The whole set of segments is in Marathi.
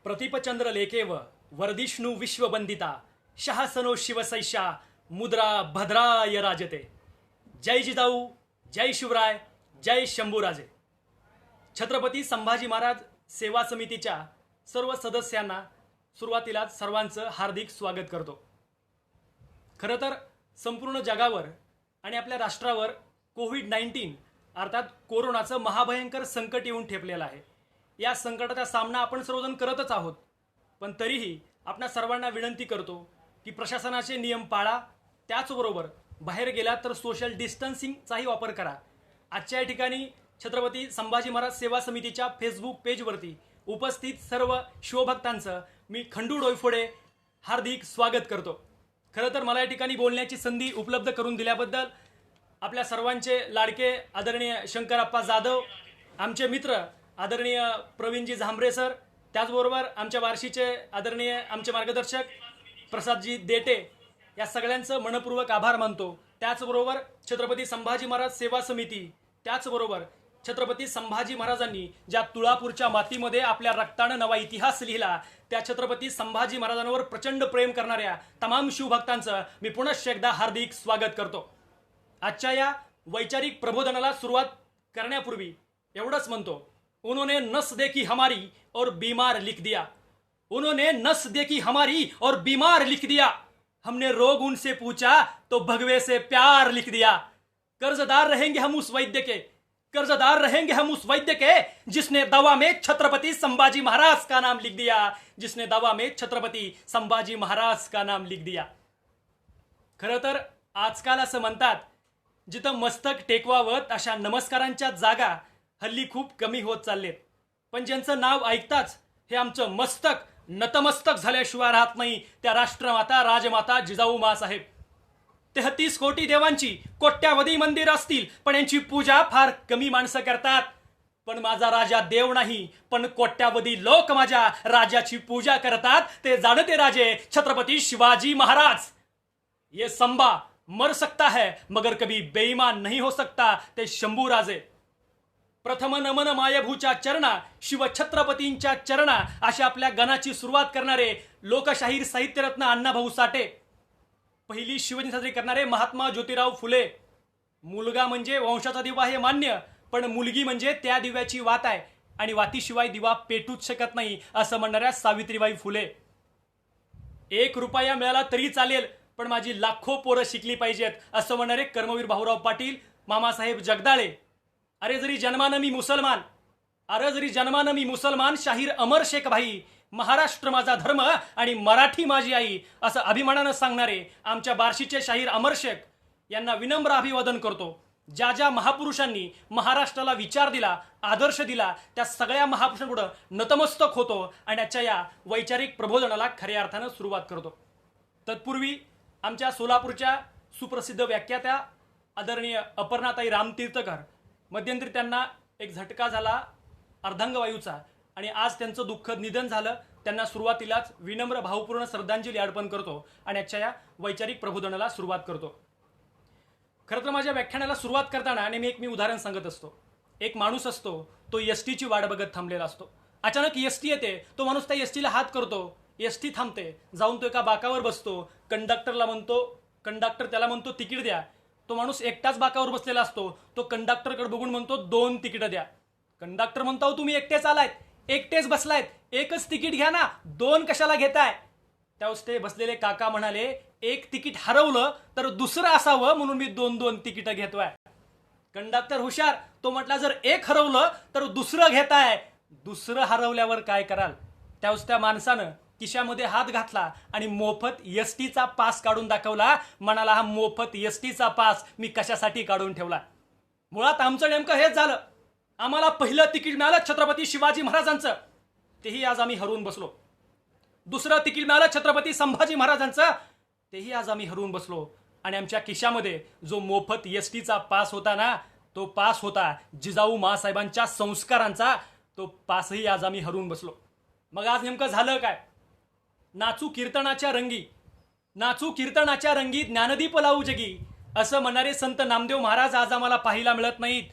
प्रतिपचंद्र लेकेव वरदिष्णु विश्वबंदिता शहासनो शिवसैषा मुद्रा भद्राय राजते. जय जिजाऊ, जय शिवराय, जय शंभूराजे. छत्रपती संभाजी महाराज सेवा समितीच्या सर्व सदस्यांना सुरुवातीलाच सर्वांचं हार्दिक स्वागत करतो. खरं तर संपूर्ण जगावर आणि आपल्या राष्ट्रावर कोविड-19 अर्थात कोरोनाचं महाभयंकर संकट येऊन ठेपलेलं आहे. या संकटाचा सामना आपण सर्वजण करतच आहोत, पण तरीही आपण सर्वांना विनंती करतो की प्रशासनाचे नियम पाळा, त्याचबरोबर बाहेर गेला तर सोशल डिस्टन्सिंगचाही वापर करा. आजच्या या ठिकाणी छत्रपती संभाजी महाराज सेवा समितीच्या फेसबुक पेजवरती उपस्थित सर्व शिवभक्तांचं मी खंडू डोईफोडे हार्दिक स्वागत करतो. खरं तर मला या ठिकाणी बोलण्याची संधी उपलब्ध करून दिल्याबद्दल आपल्या सर्वांचे लाडके आदरणीय शंकरप्पा जाधव, आमचे मित्र आदरणीय प्रवीणजी झांबरे सर, त्याचबरोबर आमच्या बार्शीचे आदरणीय आमचे मार्गदर्शक प्रसादजी देटे, या सगळ्यांचं मनपूर्वक आभार मानतो. त्याचबरोबर छत्रपती संभाजी महाराज सेवा समिती, त्याचबरोबर छत्रपती संभाजी महाराजांनी ज्या तुळापूरच्या मातीमध्ये आपल्या रक्तानं नवा इतिहास लिहिला, त्या छत्रपती संभाजी महाराजांवर प्रचंड प्रेम करणाऱ्या तमाम शिवभक्तांचं मी पुनश्च एकदा हार्दिक स्वागत करतो. आजच्या या वैचारिक प्रबोधनाला सुरुवात करण्यापूर्वी एवढंच म्हणतो, उन्होंने नस देखी हमारी और बीमार लिख दिया. उन्होंने नस देखी हमारी और बीमार लिख दिया. हमने रोग उनसे पूछा तो भगवे से प्यार लिख दिया. कर्जदार रहेंगे हम उस वैद्य के, कर्जदार रहेंगे हम उस वैद्य के जिसने दवा में छत्रपति संभाजी महाराज का नाम लिख दिया, जिसने दवा में छत्रपति संभाजी महाराज का नाम लिख दिया. खरं तर आजकाल असं म्हणतात, जिथं मस्तक टेकवावं अशा नमस्कारांच्या जागा हल्ली खूप कमी होत चाललेत, पण ज्यांचं नाव ऐकताच हे आमचं मस्तक नतमस्तक झाल्याशिवाय राहत नाही, त्या राष्ट्रमाता राजमाता जिजाऊ माँसाहेब. 33 कोटी देवांची कोट्यावधी मंदिर असतील, पण यांची पूजा फार कमी माणसं करतात. पण माझा राजा देव नाही, पण कोट्यावधी लोक माझ्या राजाची पूजा करतात. ते जाणते राजे छत्रपती शिवाजी महाराज. ये संबा मर सकता है मगर कभी बेईमान नहीं हो सकता, ते शंभूराजे. प्रथम नमन मायभूच्या चरणा, शिव छत्रपतींच्या चरणा, अशा आपल्या गाण्याची सुरुवात करणारे लोकशाहीर साहित्यरत्न अण्णाभाऊ साठे. पहिली शिवजयंती साजरी करणारे महात्मा ज्योतिराव फुले. मुलगा म्हणजे वंशाचा दिवा हे मान्य, पण मुलगी म्हणजे त्या दिव्याची वात आहे आणि वातीशिवाय दिवा पेटूच शकत नाही, असं म्हणणाऱ्या सावित्रीबाई फुले. 1 रुपया मिळाला तरी चालेल, पण माझी लाखो पोरं शिकली पाहिजेत, असं म्हणणारे कर्मवीर भाऊराव पाटील, मामासाहेब जगदाळे. अरे जरी जन्मानं मी मुसलमान, अरे जरी जन्मानं मी मुसलमान, शाहीर अमर शेख भाई, महाराष्ट्र माझा धर्म आणि मराठी माझी आई, असं अभिमानानं सांगणारे आमच्या बार्शीचे शाहीर अमर शेख यांना विनम्र अभिवादन करतो. ज्या ज्या महापुरुषांनी महाराष्ट्राला विचार दिला, आदर्श दिला, त्या सगळ्या महापुरुषांपुढे नतमस्तक होतो आणि आजच्या या वैचारिक प्रबोधनाला खऱ्या अर्थानं सुरुवात करतो. तत्पूर्वी आमच्या सोलापूरच्या सुप्रसिद्ध व्याख्यात्या आदरणीय अपर्णाताई रामतीर्थकर, मध्यंतरी त्यांना एक झटका झाला अर्धांगवायूचा आणि आज त्यांचं दुःखद निधन झालं. त्यांना सुरुवातीलाच विनम्र भावपूर्ण श्रद्धांजली अर्पण करतो आणि आजच्या या वैचारिक प्रबोधनाला सुरुवात करतो. खरं तर माझ्या व्याख्यानाला सुरुवात करताना नेहमी मी उदाहरण सांगत असतो. एक माणूस असतो, तो एसटीची वाट बघत थांबलेला असतो. अचानक एसटी येते, तो माणूस त्या एसटीला हात करतो, एसटी थांबते, जाऊन तो एका बाकावर बसतो. कंडक्टर त्याला म्हणतो तिकीट द्या. तो माणूस एकटाच बाकावर बसलेला असतो. तो कंडक्टरकडे बघून म्हणतो 2 तिकीट द्या. कंडक्टर म्हणतो तुम्ही एकटेच आलायत, एकटेच बसलायत, एकच तिकीट घ्या ना, 2 कशाला घेताय. त्यावेळेस ते बसलेले काका म्हणाले, 1 तिकीट हरवलं तर दुसरं असावं म्हणून मी 2 तिकीट घेतोय. कंडक्टर हुशार, तो म्हटला जर 1 हरवलं तर दुसरं घेताय, दुसरं हरवल्यावर काय कराल. त्यावेळेस त्या माणसानं खिशामध्ये हात घातला आणि मोफत एसटीचा पास काढून दाखवला. म्हणाला, हा मोफत एसटीचा पास मी कशासाठी काढून ठेवला. मुळात आमचं नेमकं हेच झालं. आम्हाला पहिलं तिकीट मिळालं छत्रपती शिवाजी महाराजांचं, तेही आज आम्ही हरवून बसलो. दुसरं तिकीट मिळालं छत्रपती संभाजी महाराजांचं, तेही आज आम्ही हरवून बसलो. आणि आमच्या खिशामध्ये जो मोफत एसटीचा पास होता ना, तो पास होता जिजाऊ माँसाहेबांच्या संस्कारांचा, तो पासही आज आम्ही हरवून बसलो. मग आज नेमकं झालं काय. नाचू कीर्तनाच्या रंगी, नाचू कीर्तनाच्या रंगी, ज्ञानदीप लावू जगी, असं म्हणणारे संत नामदेव महाराज आज आम्हाला पाहायला मिळत नाहीत.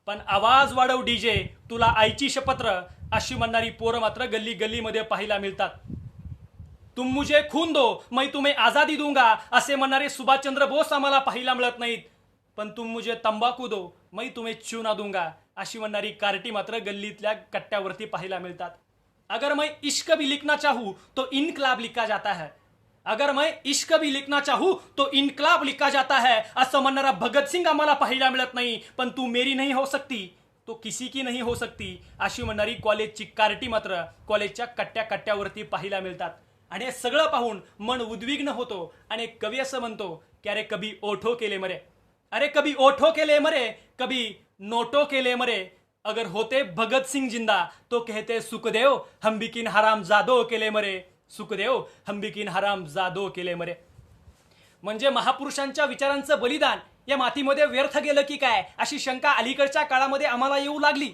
पण आवाज वाढव डीजे, तुला आईची शपत्र, अशी म्हणणारी पोरं मात्र गल्ली गल्लीमध्ये पाहायला मिळतात. तुम मुझे खून दो मैं तुम्हें आजादी दूंगा असे म्हणणारे सुभाषचंद्र बोस आम्हाला पाहायला मिळत नाहीत. पण तुम मुझे तंबाखू दो मैं तुम्हें चूना दूंगा अशी म्हणणारी कार्टी मात्र गल्लीतल्या कट्ट्यावरती पाहायला मिळतात. अगर मैं इश्क भी लिखना चाहूं तो इनकलाब लिखा जाता है. अगर मैं इश्क भी लिखना चाहूं तो इनकलाब लिखा जाता है असं म्हणणारा भगतसिंग आम्हाला पाहायला मिळत नाही. पण तू मेरी नहीं हो सकती तो किसी की नहीं हो सकती अशी म्हणणारी कॉलेजची कार्टी मात्र कॉलेजच्या कट्ट्या कट्ट्यावरती पाहायला मिळतात. आणि हे सगळं पाहून मन उद्विग्न होतो आणि एक कवी असं म्हणतो की अरे कभी ओठो केले मरे, अरे कभी ओठो केले मरे, कभी नोटो केले मरे, अगर होते भगत सिंग जिंदा तो कहते सुखदेव हम बिकिन हराम जादो केले मरे, सुखदेव हम बिकिन हराम जादो केले मरे. म्हणजे महापुरुषांच्या विचारांचं बलिदान या मातीमध्ये व्यर्थ गेलं की काय अशी शंका अलीकडच्या काळामध्ये आम्हाला येऊ लागली.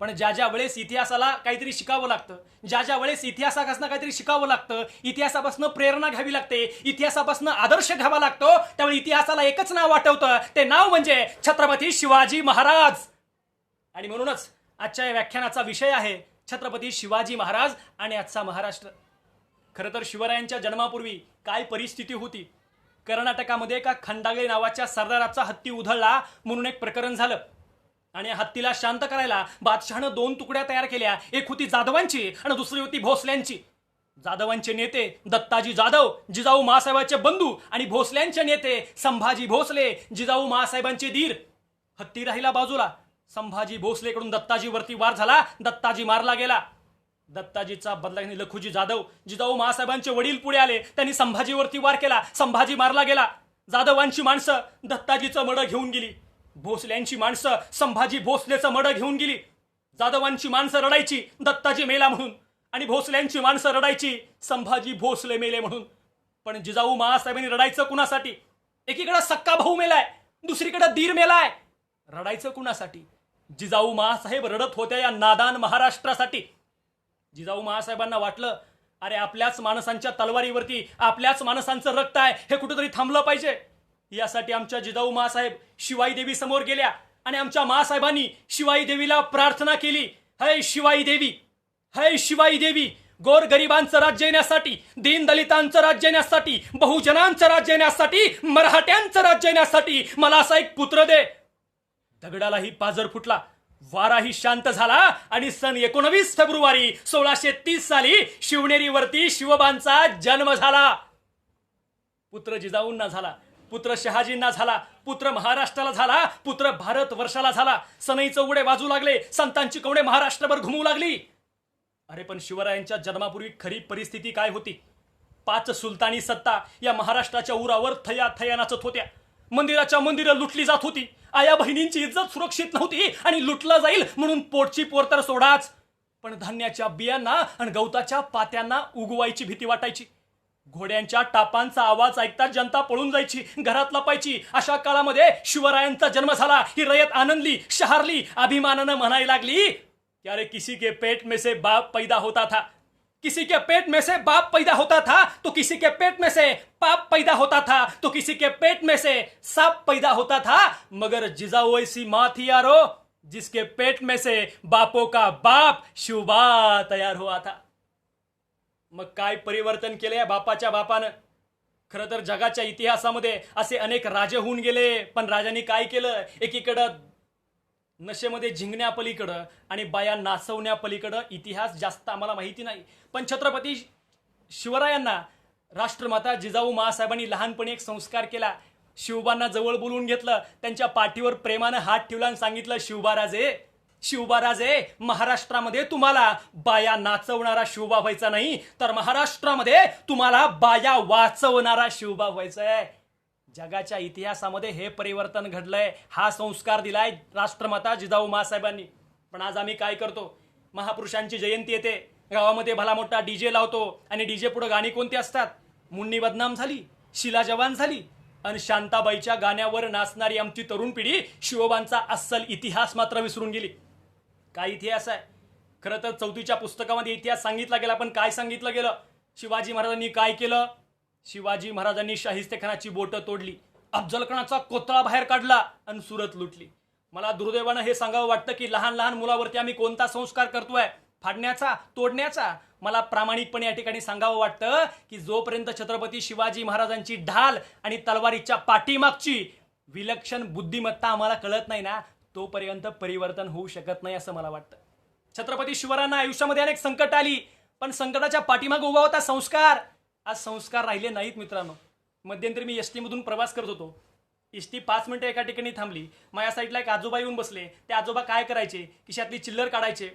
पण ज्या ज्या वेळेस इतिहासाला काहीतरी शिकावं लागतं, ज्या ज्या वेळेस इतिहासापासून काहीतरी शिकावं लागतं, इतिहासापासून प्रेरणा घ्यावी लागते, इतिहासापासून आदर्श घ्यावा लागतो, त्यावेळी इतिहासाला एकच नाव आठवतं, ते नाव म्हणजे छत्रपती शिवाजी महाराज. आणि म्हणूनच आजच्या या व्याख्यानाचा विषय आहे छत्रपती शिवाजी महाराज आणि आजचा महाराष्ट्र. खरं तर शिवरायांच्या जन्मापूर्वी काय परिस्थिती होती. कर्नाटकामध्ये एका खंडागळे नावाच्या सरदाराचा हत्ती उधळला म्हणून एक प्रकरण झालं आणि हत्तीला शांत करायला बादशहानं 2 तुकड्या तयार केल्या. एक होती जाधवांची आणि दुसरी होती भोसल्यांची. जाधवांचे नेते दत्ताजी जाधव जिजाऊ महासाहेबांचे बंधू आणि भोसल्यांचे नेते संभाजी भोसले जिजाऊ महासाहेबांचे धीर. हत्ती राहिला बाजूला. संभाजी भोसलेकडून दत्ताजीवरती वार झाला. दत्ताजी मारला गेला. दत्ताजीचा बदला घेऊन लखुजी जाधव जिजाऊ महासाहेबांचे वडील पुढे आले. त्यांनी संभाजीवरती वार केला. संभाजी मारला गेला. जाधवांची माणसं दत्ताजीचं मड घेऊन गेली. भोसल्यांची माणसं संभाजी भोसलेचं मड घेऊन गेली. जाधवांची माणसं रडायची दत्ताजी मेला म्हणून आणि भोसल्यांची माणसं रडायची संभाजी भोसले मेले म्हणून. पण जिजाऊ महासाहेबांनी रडायचं कुणासाठी? एकीकडे सक्का भाऊ मेलाय, दुसरीकडे दीर मेलाय. रडायचं कुणासाठी? जिजाऊ महासाहेब रडत होत्या या नादान महाराष्ट्रासाठी. जिजाऊ महासाहेबांना वाटलं अरे आपल्याच माणसांच्या तलवारीवरती आपल्याच माणसांचं रक्त आहे, हे कुठेतरी थांबलं पाहिजे. यासाठी आमच्या जिजाऊ महासाहेब शिवाई देवी समोर गेल्या आणि आमच्या महासाहेबांनी शिवाई देवीला प्रार्थना केली. हे शिवाई देवी, हे शिवाई देवी, गोरगरिबांचं राज्य येण्यासाठी, दीनदलितांचं राज्य येण्यासाठी, बहुजनांचं राज्य येण्यासाठी, मराठ्यांचं राज्य येण्यासाठी मला असा एक पुत्र दे. दगडालाही पाजर फुटला, वाराही शांत झाला आणि सन 19 फेब्रुवारी 1630 साली शिवनेरीवरती शिवबांचा जन्म झाला. पुत्र जिजाऊंना झाला, पुत्र शहाजींना झाला, पुत्र महाराष्ट्राला झाला, पुत्र भारत वर्षाला झाला. सनई चौघडे वाजू लागले, संतांची कवडे महाराष्ट्रभर घुमू लागली. अरे पण शिवरायांच्या जन्मापूर्वी खरी परिस्थिती काय होती? 5 सुलतानी सत्ता या महाराष्ट्राच्या उरावर थया थया नाचत होत्या. मंदिराच्या मंदिरं लुटली जात होती. आया बहिणींची इज्जत सुरक्षित नव्हती आणि लुटला जाईल म्हणून पोटची पोर तर सोडाच, पण धान्याच्या बियांना आणि गवताच्या पात्यांना उगवायची भीती वाटायची. घोड्यांच्या टापांचा आवाज ऐकता जनता पळून जायची, घरात लपायची. अशा काळामध्ये शिवरायांचा जन्म झाला. ही रयत आनंदली, शहारली, अभिमानानं म्हणायला लागली कि अरे किसी के पेट में से बाप पैदा होता था, किसी के पेट में से बाप पैदा होता था तो किसी के पेट में से पाप पैदा होता था तो किसी के पेट में से सांप पैदा होता था, मगर जिजाऊ ऐसी माँ थी यारो जिसके पेट में से बापों का बाप शिवबा तयार हुआ था. मग काय परिवर्तन केले या बापाच्या बापानं? खरं तर जगाच्या इतिहासामध्ये असे अनेक राजे होऊन गेले, पण राजांनी काय केलं? एकीकडं नशेमध्ये झिंगण्यापलीकडं आणि बाया नाचवण्यापलीकडं इतिहास जास्त आम्हाला माहिती नाही. पण छत्रपती शिवरायांना राष्ट्रमाता जिजाऊ महासाहेबांनी लहानपणी एक संस्कार केला. शिवबांना जवळ बोलवून घेतलं, त्यांच्या पाठीवर प्रेमानं हात ठेवला आणि सांगितलं शिवबाराजे, शिवबाराजे, महाराष्ट्रामध्ये तुम्हाला बाया नाचवणारा शिवबा व्हायचा नाही, तर महाराष्ट्रामध्ये तुम्हाला बाया वाचवणारा शिवबा व्हायचा आहे. जगाच्या इतिहासामध्ये हे परिवर्तन घडलंय. हा संस्कार दिलाय राष्ट्रमाता जिजाऊ महासाहेबांनी. पण आज आम्ही काय करतो? महापुरुषांची जयंती येते, गावामध्ये भला मोठा डीजे लावतो आणि डीजे पुढे गाणी कोणती असतात? मुन्नी बदनाम झाली, शिला जवान झाली आणि शांताबाईच्या गाण्यावर नाचणारी आमची तरुण पिढी शिवबांचा अस्सल इतिहास मात्र विसरून गेली. काय इतिहास आहे? खरं तर 4थीच्या पुस्तकामध्ये इतिहास सांगितला गेला, पण काय सांगितलं गेलं? शिवाजी महाराजांनी काय केलं? शिवाजी महाराजांनी शाहिस्तेखानाची बोटं तोडली, अफजलखानाचा कोतळा बाहेर काढला आणि सुरत लुटली. मला दुर्दैवानं हे सांगावं वाटतं की लहान लहान मुलावरती आम्ही कोणता संस्कार करतोय, फाडण्याचा, तोडण्याचा. मला प्रामाणिकपणे या ठिकाणी सांगावं वाटतं की जोपर्यंत छत्रपती शिवाजी महाराजांची ढाल आणि तलवारीच्या पाठीमागची विलक्षण बुद्धिमत्ता आम्हाला कळत नाही ना, तोपर्यंत परिवर्तन होऊ शकत नाही असं मला वाटतं. छत्रपती शिवरायांना आयुष्यामध्ये अनेक संकट आली, पण संकटाच्या पाठीमागे उभा होता संस्कार. आज संस्कार राहिले नाहीत मित्रांनो. मध्यंतरी मी एसटी मधून प्रवास करत होतो. एसटी 5 मिनिटं एका ठिकाणी थांबली. माझ्या साईडला एक आजोबा येऊन बसले. ते आजोबा काय करायचे, खिशातली चिल्लर काढायचे,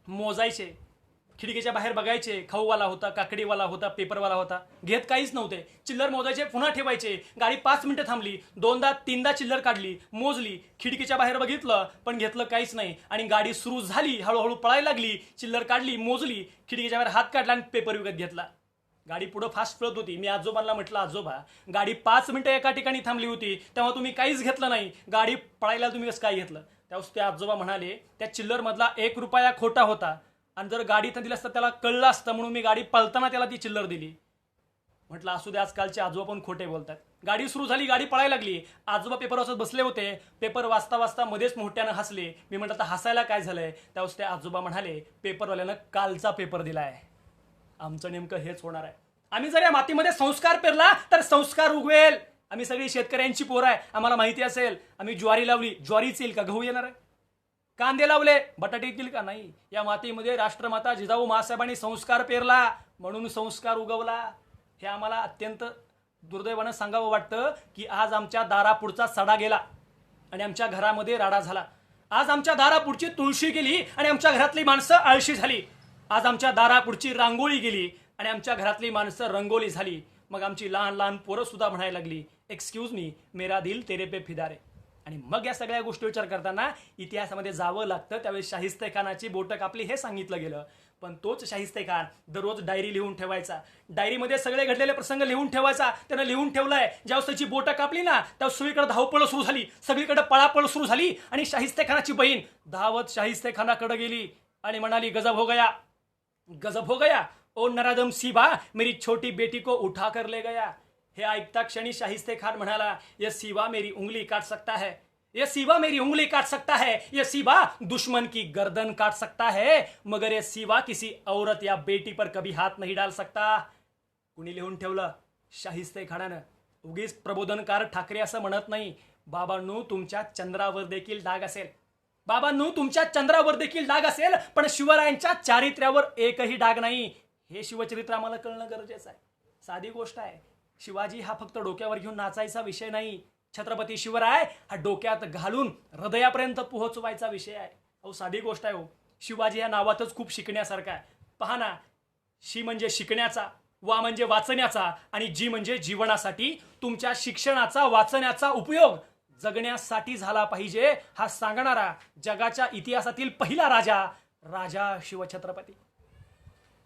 मोजायचे, खिडकीच्या बाहेर बघायचे. खाऊवाला होता, काकडीवाला होता, पेपरवाला होता, घेत काहीच नव्हते. चिल्लर मोजायचे, पुन्हा ठेवायचे. गाडी 5 मिनिटं थांबली, 2दा 3दा चिल्लर काढली, मोजली, खिडकीच्या बाहेर बघितलं, पण घेतलं काहीच नाही. आणि गाडी सुरू झाली, हळूहळू पळायला लागली. चिल्लर काढली, मोजली, खिडकीच्या बाहेर हात काढला आणि पेपर विकत घेतला. गाडी पुढे फास्ट पळत होती. मी आजोबांना म्हटलं, आजोबा गाडी 5 मिनिटं एका ठिकाणी थांबली होती, तेव्हा तुम्ही काहीच घेतलं नाही, गाडी पळायला तुम्ही कसं काय घेतलं? त्यावेळेस ते आजोबा म्हणाले, त्या चिल्लर मधला 1 रुपया खोटा होता आणि जर गाडी दिली असतं त्याला कळलं असतं, म्हणून मी गाडी पळताना त्याला ती चिल्लर दिली. म्हटलं असू दे, आजकालचे आजोबा पण खोटे बोलतात. गाडी सुरू झाली, गाडी पळायला लागली. आजोबा पेपर वाचत बसले होते. पेपर वाचता वाचता मध्येच मोठ्यानं हसले. मी म्हटलं, आता हसायला काय झालंय? त्यावेळेस ते आजोबा म्हणाले, पेपरवाल्यानं कालचा पेपर दिलाय. आमचं नेमकं हेच होणार आहे. आम्ही जर या मातीमध्ये संस्कार पेरला तर संस्कार उगवेल. आम्ही सगळी शेतकऱ्यांची पोरं आहे, आम्हाला माहिती असेल. आम्ही ज्वारी लावली, ज्वारीच येईल का? गहू येणार आहे? कांदे लावले, बटाटे येतील का? नाही. या मातीमध्ये राष्ट्रमाता जिजाऊ महासाहेबांनी संस्कार पेरला, म्हणून संस्कार उगवला. हे आम्हाला अत्यंत दुर्दैवानं सांगावं वाटतं की आज आमच्या दारापुढचा सडा गेला आणि आमच्या घरामध्ये राडा झाला. आज आमच्या दारापुढची तुळशी गेली आणि आमच्या घरातली माणसं आळशी झाली. आज आमच्या दारापुढची रांगोळी गेली आणि आमच्या घरातली माणसं रंगोली झाली. मग आमची लहान लहान पोरं सुद्धा म्हणायला लागली, एक्सक्यूज मी, मेरा दिल तेरे पे फिदा रे. आणि मग या सगळ्या गोष्टी विचार करताना इतिहासामध्ये जावं लागतं. त्यावेळेस शाहिस्ते खानाची बोटं कापली हे सांगितलं गेलं. पण तोच शाहिस्ते खान दररोज डायरी लिहून ठेवायचा. डायरीमध्ये सगळे घडलेले प्रसंग लिहून ठेवायचा. त्यानं लिहून ठेवलाय. ज्यावेळेस त्याची बोटं कापली ना, त्यावेळेस सगळीकडे धावपळ सुरू झाली, सगळीकडे पळापळ सुरू झाली. आणि शाहिस्ते खानाची बहीण धावत शाहिस्ते खानाकडे गेली आणि म्हणाली, गजब हो गया, गजब हो गया, ओ नरादम सीबा, मेरी छोटी बेटी को उठा कर ले गया. हे ऐकता क्षणी शाहिस्ते खान म्हणाला, ये सीबा मेरी उंगली काट सकता है, ये सीबा मेरी उंगली काट सकता है, ये सीबा दुश्मन की गर्दन काट सकता है, मगर ये सीबा किसी औरत या बेटी पर कभी हाथ नहीं डाल सकता. कुणी लिहून ठेवलं? शाहिस्ते खानानं. उगीच प्रबोधनकार ठाकरे असं म्हणत नाही. बाबांनो, तुमच्या चंद्रावर देखील डाग असेल, बाबांनो तुमच्या चंद्रावर देखील डाग असेल, पण शिवरायांच्या चारित्र्यावर एकही डाग नाही. हे शिवचरित्र आम्हाला कळणं गरजेचं आहे. साधी गोष्ट आहे. शिवाजी हा फक्त डोक्यावर घेऊन नाचायचा विषय नाही. छत्रपती शिवराय हा डोक्यात घालून हृदयापर्यंत पोहोचवायचा विषय आहे. अहो साधी गोष्ट आहे हो. शिवाजी या नावातच खूप शिकण्यासारखं आहे. पहा ना, शी म्हणजे शिकण्याचा, वा म्हणजे वाचण्याचा, आणि जी म्हणजे जीवनासाठी. तुमच्या शिक्षणाचा, वाचण्याचा उपयोग जगण्यासाठी झाला पाहिजे, हा सांगणारा जगाच्या इतिहासातील पहिला राजा, राजा शिवछत्रपती.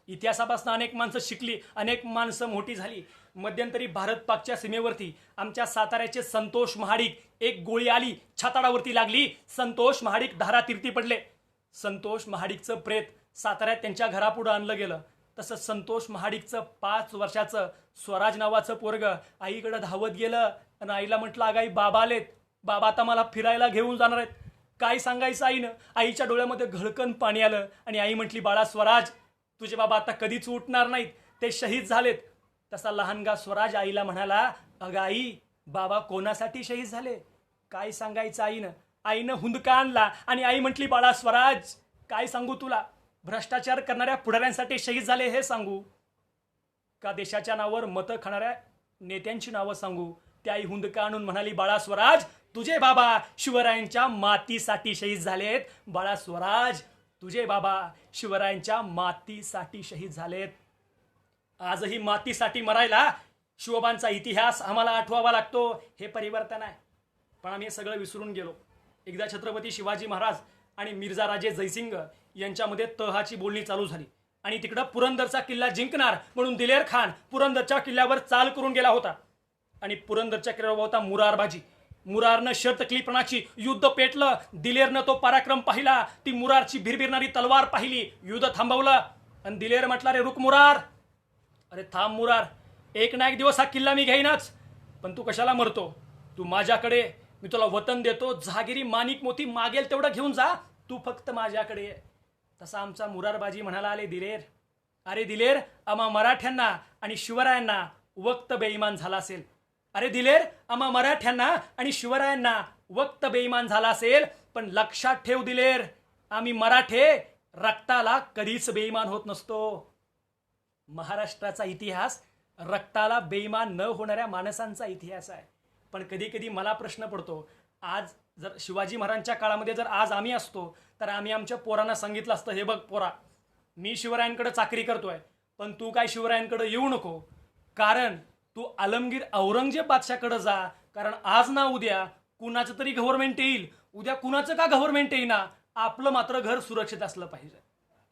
इतिहासापासून अनेक माणसं शिकली, अनेक माणसं मोठी झाली. मध्यंतरी भारत पाकच्या सीमेवरती आमच्या साताऱ्याचे संतोष महाडिक, एक गोळी आली, छाताडावरती लागली, संतोष महाडिक धारातीर्थी पडले. संतोष महाडिकचं प्रेत साताऱ्यात त्यांच्या घरापुढे आणलं गेलं. तसं संतोष महाडिकचं 5 वर्षाचं स्वराज नावाचं पोरग आईकडे धावत गेलं आणि आईला म्हटलं, अगाई बाबा आलेत, बाबा आता मला फिरायला घेऊन जाणार आहेत. काय सांगायचं आईनं? आईच्या डोळ्यामध्ये घळकन पाणी आलं आणि आई म्हटली, बाळा स्वराज, तुझे बाबा आता कधीच उठणार नाहीत, ते शहीद झालेत. तसा लहानगा स्वराज आईला म्हणाला, अगं आई, बाबा कोणासाठी शहीद झाले? काय सांगायचं आईनं? आईनं हुंदका आणला आणि आई म्हटली, बाळा स्वराज, काय सांगू तुला? भ्रष्टाचार करणाऱ्या पुढाऱ्यांसाठी शहीद झाले हे सांगू का देशाच्या नावावर मतं खाणाऱ्या नेत्यांची नावं सांगू? त्या आई हुंदका आणून म्हणाली, बाळा स्वराज, तुझे बाबा शिवरायांच्या मातीसाठी शहीद झालेत. बाळा स्वराज, तुझे बाबा शिवरायांच्या मातीसाठी शहीद झालेत. आजही मातीसाठी मरायला शिवबांचा इतिहास आम्हाला आठवावा लागतो. हे परिवर्तन आहे. पण आम्ही हे सगळं विसरून गेलो. एकदा छत्रपती शिवाजी महाराज आणि मिर्झा राजे जयसिंग यांच्यामध्ये तहाची बोलणी चालू झाली आणि तिकडं पुरंदरचा किल्ला जिंकणार म्हणून दिलेर खान पुरंदरच्या किल्ल्यावर चाल करून गेला होता. आणि पुरंदरच्या किल्ल्यावर होता मुरारबाजी. मुरारनं शर्तकलीपणाची युद्ध पेटलं. दिलेरनं तो पराक्रम पाहिला. ती मुरारची भिरभिरणारी तलवार पाहिली. युद्ध थांबवलं आणि दिलेर म्हटला, रे रुक मुरार, अरे थांब मुरार, एक ना एक दिवस हा किल्ला मी घेईनच, पण तू कशाला मरतो? तू माझ्याकडे मी तुला वतन देतो, जहागिरी माणिक मोती मागेल तेवढं घेऊन जा, तू फक्त माझ्याकडे ये. तसा आमचा मुरारबाजी म्हणाला, आले दिलेर, अरे दिलेर, आम्हा मराठ्यांना आणि शिवरायांना वक्त बेईमान झाला असेल. अरे दिलेर, आम्हा मराठ्यांना आणि शिवरायांना वक्त बेईमान झाला असेल, पण लक्षात ठेव दिलेर, आम्ही मराठे रक्ताला कधीच बेईमान होत नसतो. महाराष्ट्राचा इतिहास रक्ताला बेईमान न होणाऱ्या माणसांचा इतिहास आहे. पण कधी कधी मला प्रश्न पडतो, आज जर शिवाजी महाराजांच्या काळामध्ये जर आज आम्ही असतो तर आम्ही आमच्या पोरांना सांगितलं असतं, हे बघ पोरा, मी शिवरायांकडे चाकरी करतोय, पण तू काय शिवरायांकडे येऊ नको, कारण तू आलमगीर औरंगजेब बादशाकडे जा, कारण आज ना उद्या कुणाचं तरी गव्हर्नमेंट येईल, उद्या कुणाचं का गव्हर्नमेंट येईना, आपलं मात्र घर सुरक्षित असलं पाहिजे.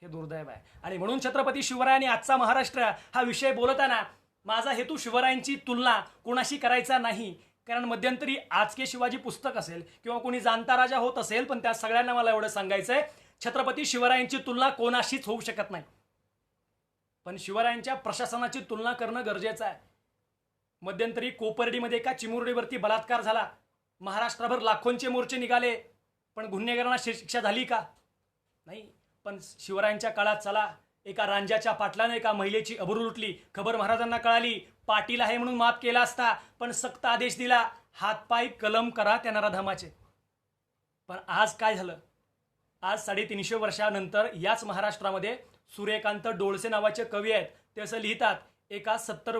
हे दुर्दैव आहे. आणि म्हणून छत्रपती शिवराय आणि आजचा महाराष्ट्र हा विषय बोलताना माझा हेतू शिवरायांची तुलना कोणाशी करायचा नाही, कारण मध्यंतरी आज के शिवाजी पुस्तक असेल किंवा कोणी जाणता राजा होत असेल, पण त्या सगळ्यांना मला एवढं सांगायचंय, छत्रपती शिवरायांची तुलना कोणाशीच होऊ शकत नाही, पण शिवरायांच्या प्रशासनाची तुलना करणं गरजेचं आहे. मध्यंतरी कोपर्डीमध्ये एका चिमुरडीवरती बलात्कार झाला, महाराष्ट्रभर लाखोंचे मोर्चे निघाले, पण गुन्हेगारांना शिक्षा झाली का? नाही. पण शिवरायांच्या काळात चला, एका रांजाच्या पाटलाने एका महिलेची अबरू लुटली, खबर महाराजांना कळाली, पाटील आहे म्हणून माफ केला असता, पण सक्त आदेश दिला, हातपाय कलम करा त्या नराधमाचे. पण आज काय झालं? आज 350 वर्षानंतर याच महाराष्ट्रामध्ये सूर्यकांत डोळसे नावाचे कवी आहेत, ते असं लिहितात, एका 70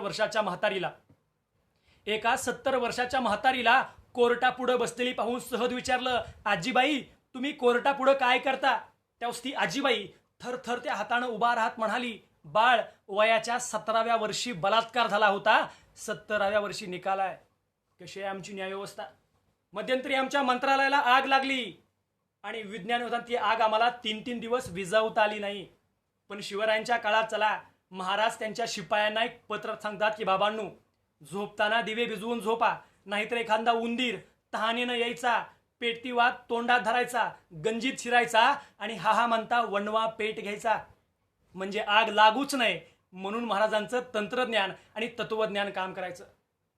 वर्षाच्या म्हातारीला कोर्टापुढे बसलेली पाहून सहज विचारलं, आजीबाई तुम्ही कोर्टापुढे काय करता? त्यावेळेस ती आजीबाई थरथर त्या हातानं उभा राहत म्हणाली, बाळ, वयाच्या 17व्या वर्षी बलात्कार झाला होता, 17व्या वर्षी निकालाय. कशी आहे आमची न्यायव्यवस्था? मध्यंतरी आमच्या मंत्रालयाला आग लागली आणि विज्ञान होता, ती आग आम्हाला 3-3 दिवस विझवता आली नाही. पण शिवरायांच्या काळात चला, महाराज त्यांच्या शिपायांना एक पत्र सांगतात की बाबांनो, झोपताना दिवे विझवून झोपा, नाहीतर एखादा उंदीर तहानेनं यायचा, पेटतीवात तोंडात धरायचा, गंजीत शिरायचा आणि हा हा म्हणता वणवा पेट घ्यायचा, म्हणजे आग लागूच नाही, म्हणून महाराजांचं तंत्रज्ञान आणि तत्वज्ञान काम करायचं.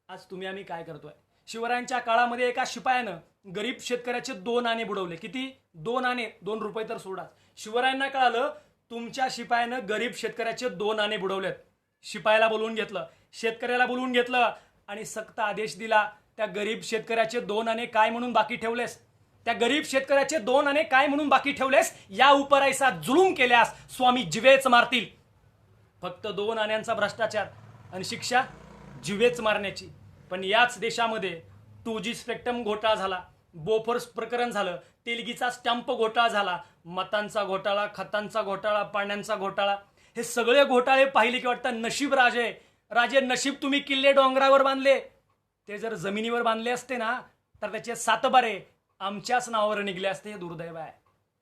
आज तुम्ही आम्ही काय करतोय? शिवरायांच्या काळामध्ये एका शिपायानं गरीब शेतकऱ्याचे 2 आणे बुडवले. किती? 2 आणे, 2 रुपये तर सोडा. शिवरायांना कळालं तुमच्या शिपायानं गरीब शेतकऱ्याचे 2 आणे बुडवलेत. शिपायाला बोलवून घेतलं, शेतकऱ्याला बोलवून घेतलं आणि सक्त आदेश दिला, त्या गरीब शेतकऱ्याचे 2 आणे काय म्हणून बाकी ठेवलेस? त्या गरीब शेतकऱ्याचे 2 आणे काय म्हणून बाकी ठेवलेस? या उपर ऐसा जुलूम केल्यास स्वामी जिवेच मारतील. फक्त 2 आण्यांचा भ्रष्टाचार आणि शिक्षा जिवेच मारण्याची. पण याच देशामध्ये 2G स्पेक्ट्रम घोटाळा झाला, बोफोर्स प्रकरण झालं, तेलगीचा स्टंप घोटाळा झाला, मतांचा घोटाळा, खतांचा घोटाळा, पाण्याचा घोटाळा, हे सगळे घोटाळे पाहिले की वाटतं नशीब राजे, राजे नशीब तुम्ही किल्ले डोंगरावर बांधले, ते जर जमिनीवर बांधले असते ना तर त्याचे 7 बारे आमच्याच नावावर निघले असते. हे दुर्दैव आहे,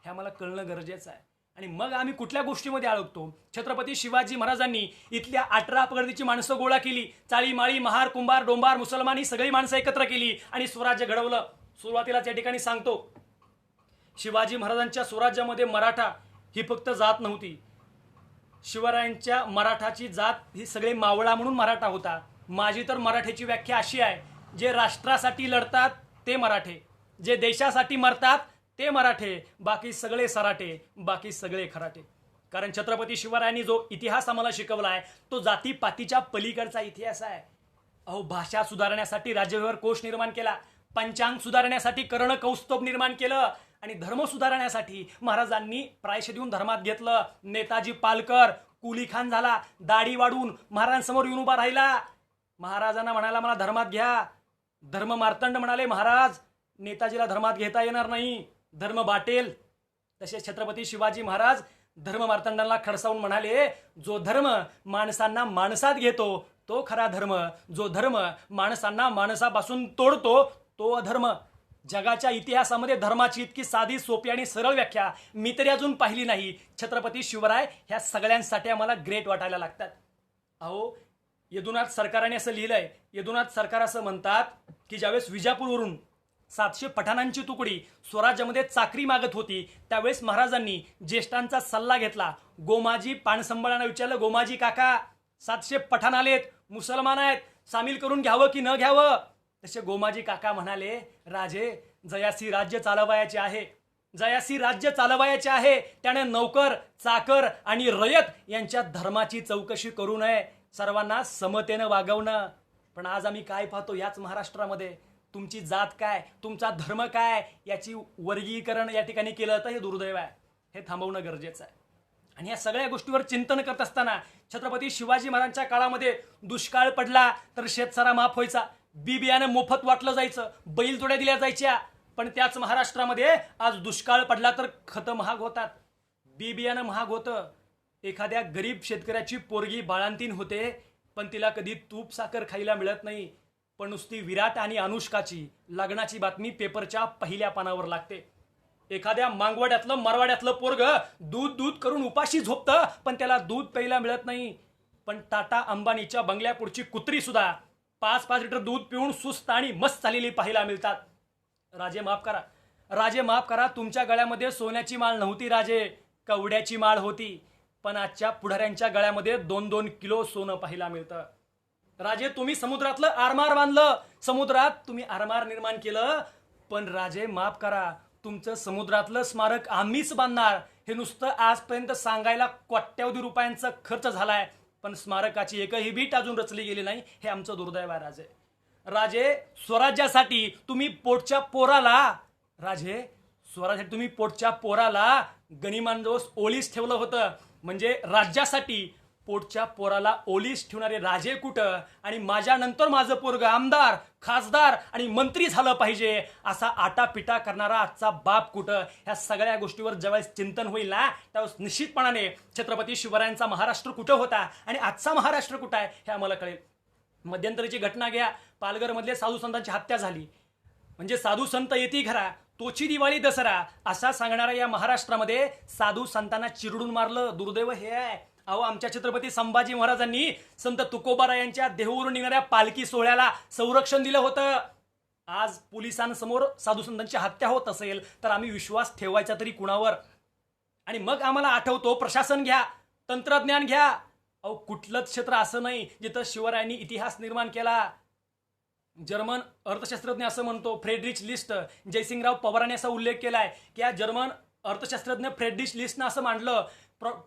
हे आम्हाला कळणं गरजेचं आहे. आणि मग आम्ही कुठल्या गोष्टीमध्ये अडकतो? छत्रपती शिवाजी महाराजांनी इथल्या 18 पगडीची माणसं गोळा केली, चाळी माळी महार कुंभार डोंबार मुसलमान ही सगळी माणसं एकत्र केली आणि स्वराज्य घडवलं. सुरुवातीलाच या ठिकाणी सांगतो, शिवाजी महाराजांच्या स्वराज्यामध्ये मराठा ही फक्त जात नव्हती. शिवरायांच्या मराठाची जात ही सगळे मावळा म्हणून मराठा होता. माझी तर मराठ्याची व्याख्या अशी आहे, जे राष्ट्रासाठी लढतात ते मराठे, जे देशासाठी मरतात ते मराठे, बाकी सगळे सराटे, बाकी सगळे खराटे. कारण छत्रपती शिवरायांनी जो इतिहास आम्हाला शिकवला आहे तो जातीपातीच्या पलीकडचा इतिहास आहे. अहो, भाषा सुधारण्यासाठी राज्यव्यवहार कोश निर्माण केला, पंचांग सुधारण्यासाठी कर्ण कौस्तुभ निर्माण केलं आणि धर्म सुधारण्यासाठी महाराजांनी प्रायश्चित देऊन धर्मात घेतलं. नेताजी पालकर कुलीखान झाला, दाढी वाढून महाराजांसमोर येऊन उभा राहिला. महाराजांना म्हणाला मला धर्मात घ्या. धर्म मार्तंड म्हणाले महाराज नेताजीला धर्मात घेता येणार नाही, धर्म बाटेल. तसे छत्रपती शिवाजी महाराज धर्म मार्तंडांना खडसावून म्हणाले, जो धर्म माणसांना माणसात घेतो तो खरा धर्म, जो धर्म माणसांना माणसापासून तोडतो तो अधर्म. जगाच्या इतिहासामध्ये धर्माची इतकी साधी सोपी आणि सरळ व्याख्या मी तरी अजून पाहिली नाही. छत्रपती शिवराय ह्या सगळ्यांसाठी आम्हाला ग्रेट वाटायला लागतात. अहो, यदुनाथ सरकाराने असं लिहिलंय, यदुनाथ सरकार असं म्हणतात की ज्यावेळेस विजापूरवरून 700 पठाणांची तुकडी स्वराज्यामध्ये चाकरी मागत होती त्यावेळेस महाराजांनी ज्येष्ठांचा सल्ला घेतला. गोमाजी पाणसंबळांना विचारलं, गोमाजी काका 700 पठाण आलेत, मुसलमान आहेत, सामील करून घ्यावं की न घ्यावं? तसे गोमाजी काका म्हणाले, राजे जयासी राज्य चालवायचे आहे, जयासी राज्य चालवायचे आहे, त्याने नौकर चाकर आणि रयत यांच्या धर्माची चौकशी करू नये, सर्वांना समतेनं वागवणं. पण आज आम्ही काय पाहतो याच महाराष्ट्रामध्ये, तुमची जात काय, तुमचा धर्म काय याची वर्गीकरण या ठिकाणी केलं तर हे दुर्दैव आहे. हे थांबवणं गरजेचं आहे. आणि या सगळ्या गोष्टीवर चिंतन करत असताना छत्रपती शिवाजी महाराजांच्या काळामध्ये दुष्काळ पडला तर शेतसारा माफ व्हायचा, बी बियाणं मोफत वाटलं जायचं, बैलजोड्या दिल्या जायच्या. पण त्याच महाराष्ट्रामध्ये आज दुष्काळ पडला तर खतं महाग होतात, बी बियाणं महाग होतं. एखाद्या गरीब शेतकऱ्याची पोरगी बाळंतीण होते, पण तिला कधी तूप साखर खायला मिळत नाही, पण नुसती विराट आणि अनुष्काची लग्नाची बातमी पेपरच्या पहिल्या पानावर लागते. एखाद्या मांगवाड्यातलं मरवाड्यातलं पोरग दूध दूध करून उपाशी झोपतं, पण त्याला दूध प्यायला मिळत नाही. पण टाटा अंबानीच्या बंगल्यापुढची कुत्री सुद्धा 5-5 लिटर दूध पिऊन सुस्त आणि मस्त झालेली पाहायला मिळतात. राजे माफ करा, राजे माफ करा, तुमच्या गळ्यामध्ये सोन्याची माळ नव्हती राजे, कवड्याची माळ होती. पण आजच्या पुढाऱ्यांच्या गळ्यामध्ये 2-2 किलो सोनं पाहायला मिळतं. राजे तुम्ही समुद्रातलं आरमार बांधलं, समुद्रात तुम्ही आरमार निर्माण केलं. पण राजे माफ करा, तुमचं समुद्रातलं स्मारक आम्हीच बांधणार हे नुसतं आजपर्यंत सांगायला कोट्यावधी रुपयांचा खर्च झालाय, पण स्मारकाची एकही बीट अजून रचली गेली नाही. हे आमचं दुर्दैव आहे राजे. राजे स्वराज्यासाठी तुम्ही पोटच्या पोराला, राजे स्वराज्यासाठी तुम्ही पोटच्या पोराला गनिमांजवळ ओलीस ठेवलं होतं, म्हणजे राज्यासाठी पोटच्या पोराला ओलीस ठेवणारे राजे कुठं, आणि माझ्यानंतर माझं पोरग आमदार खासदार आणि मंत्री झालं पाहिजे असा आटापिटा करणारा आजचा बाप कुठं. ह्या सगळ्या गोष्टीवर ज्यावेळेस चिंतन होईल ना, त्यावेळेस निश्चितपणाने छत्रपती शिवरायांचा महाराष्ट्र कुठं होता आणि आजचा महाराष्ट्र कुठं आहे हे आम्हाला कळेल. मध्यंतरीची घटना घ्या, पालघरमधले साधू संतांची हत्या झाली, म्हणजे साधू संत येती घरा तोची दिवाळी दसरा असा सांगणाऱ्या या महाराष्ट्रामध्ये साधू संतांना चिरडून मारलं. दुर्दैव हे आहे. अहो, आमच्या छत्रपती संभाजी महाराजांनी संत तुकोबारायांच्या देहूवरून निघणाऱ्या पालखी सोहळ्याला संरक्षण दिलं होतं. आज पोलिसांसमोर साधू संतांची हत्या होत असेल तर आम्ही विश्वास ठेवायचा तरी कुणावर? आणि मग आम्हाला आठवतो प्रशासन घ्या, तंत्रज्ञान घ्या. अहो, कुठलंच क्षेत्र असं नाही जिथं शिवरायांनी इतिहास निर्माण केला. जर्मन अर्थशास्त्रज्ञ असं म्हणतो, फ्रेडरिच लिस्ट, जयसिंगराव पवारांनी असा उल्लेख केलाय की या जर्मन अर्थशास्त्रज्ञ फ्रेडरिच लिस्टनं असं मांडलं,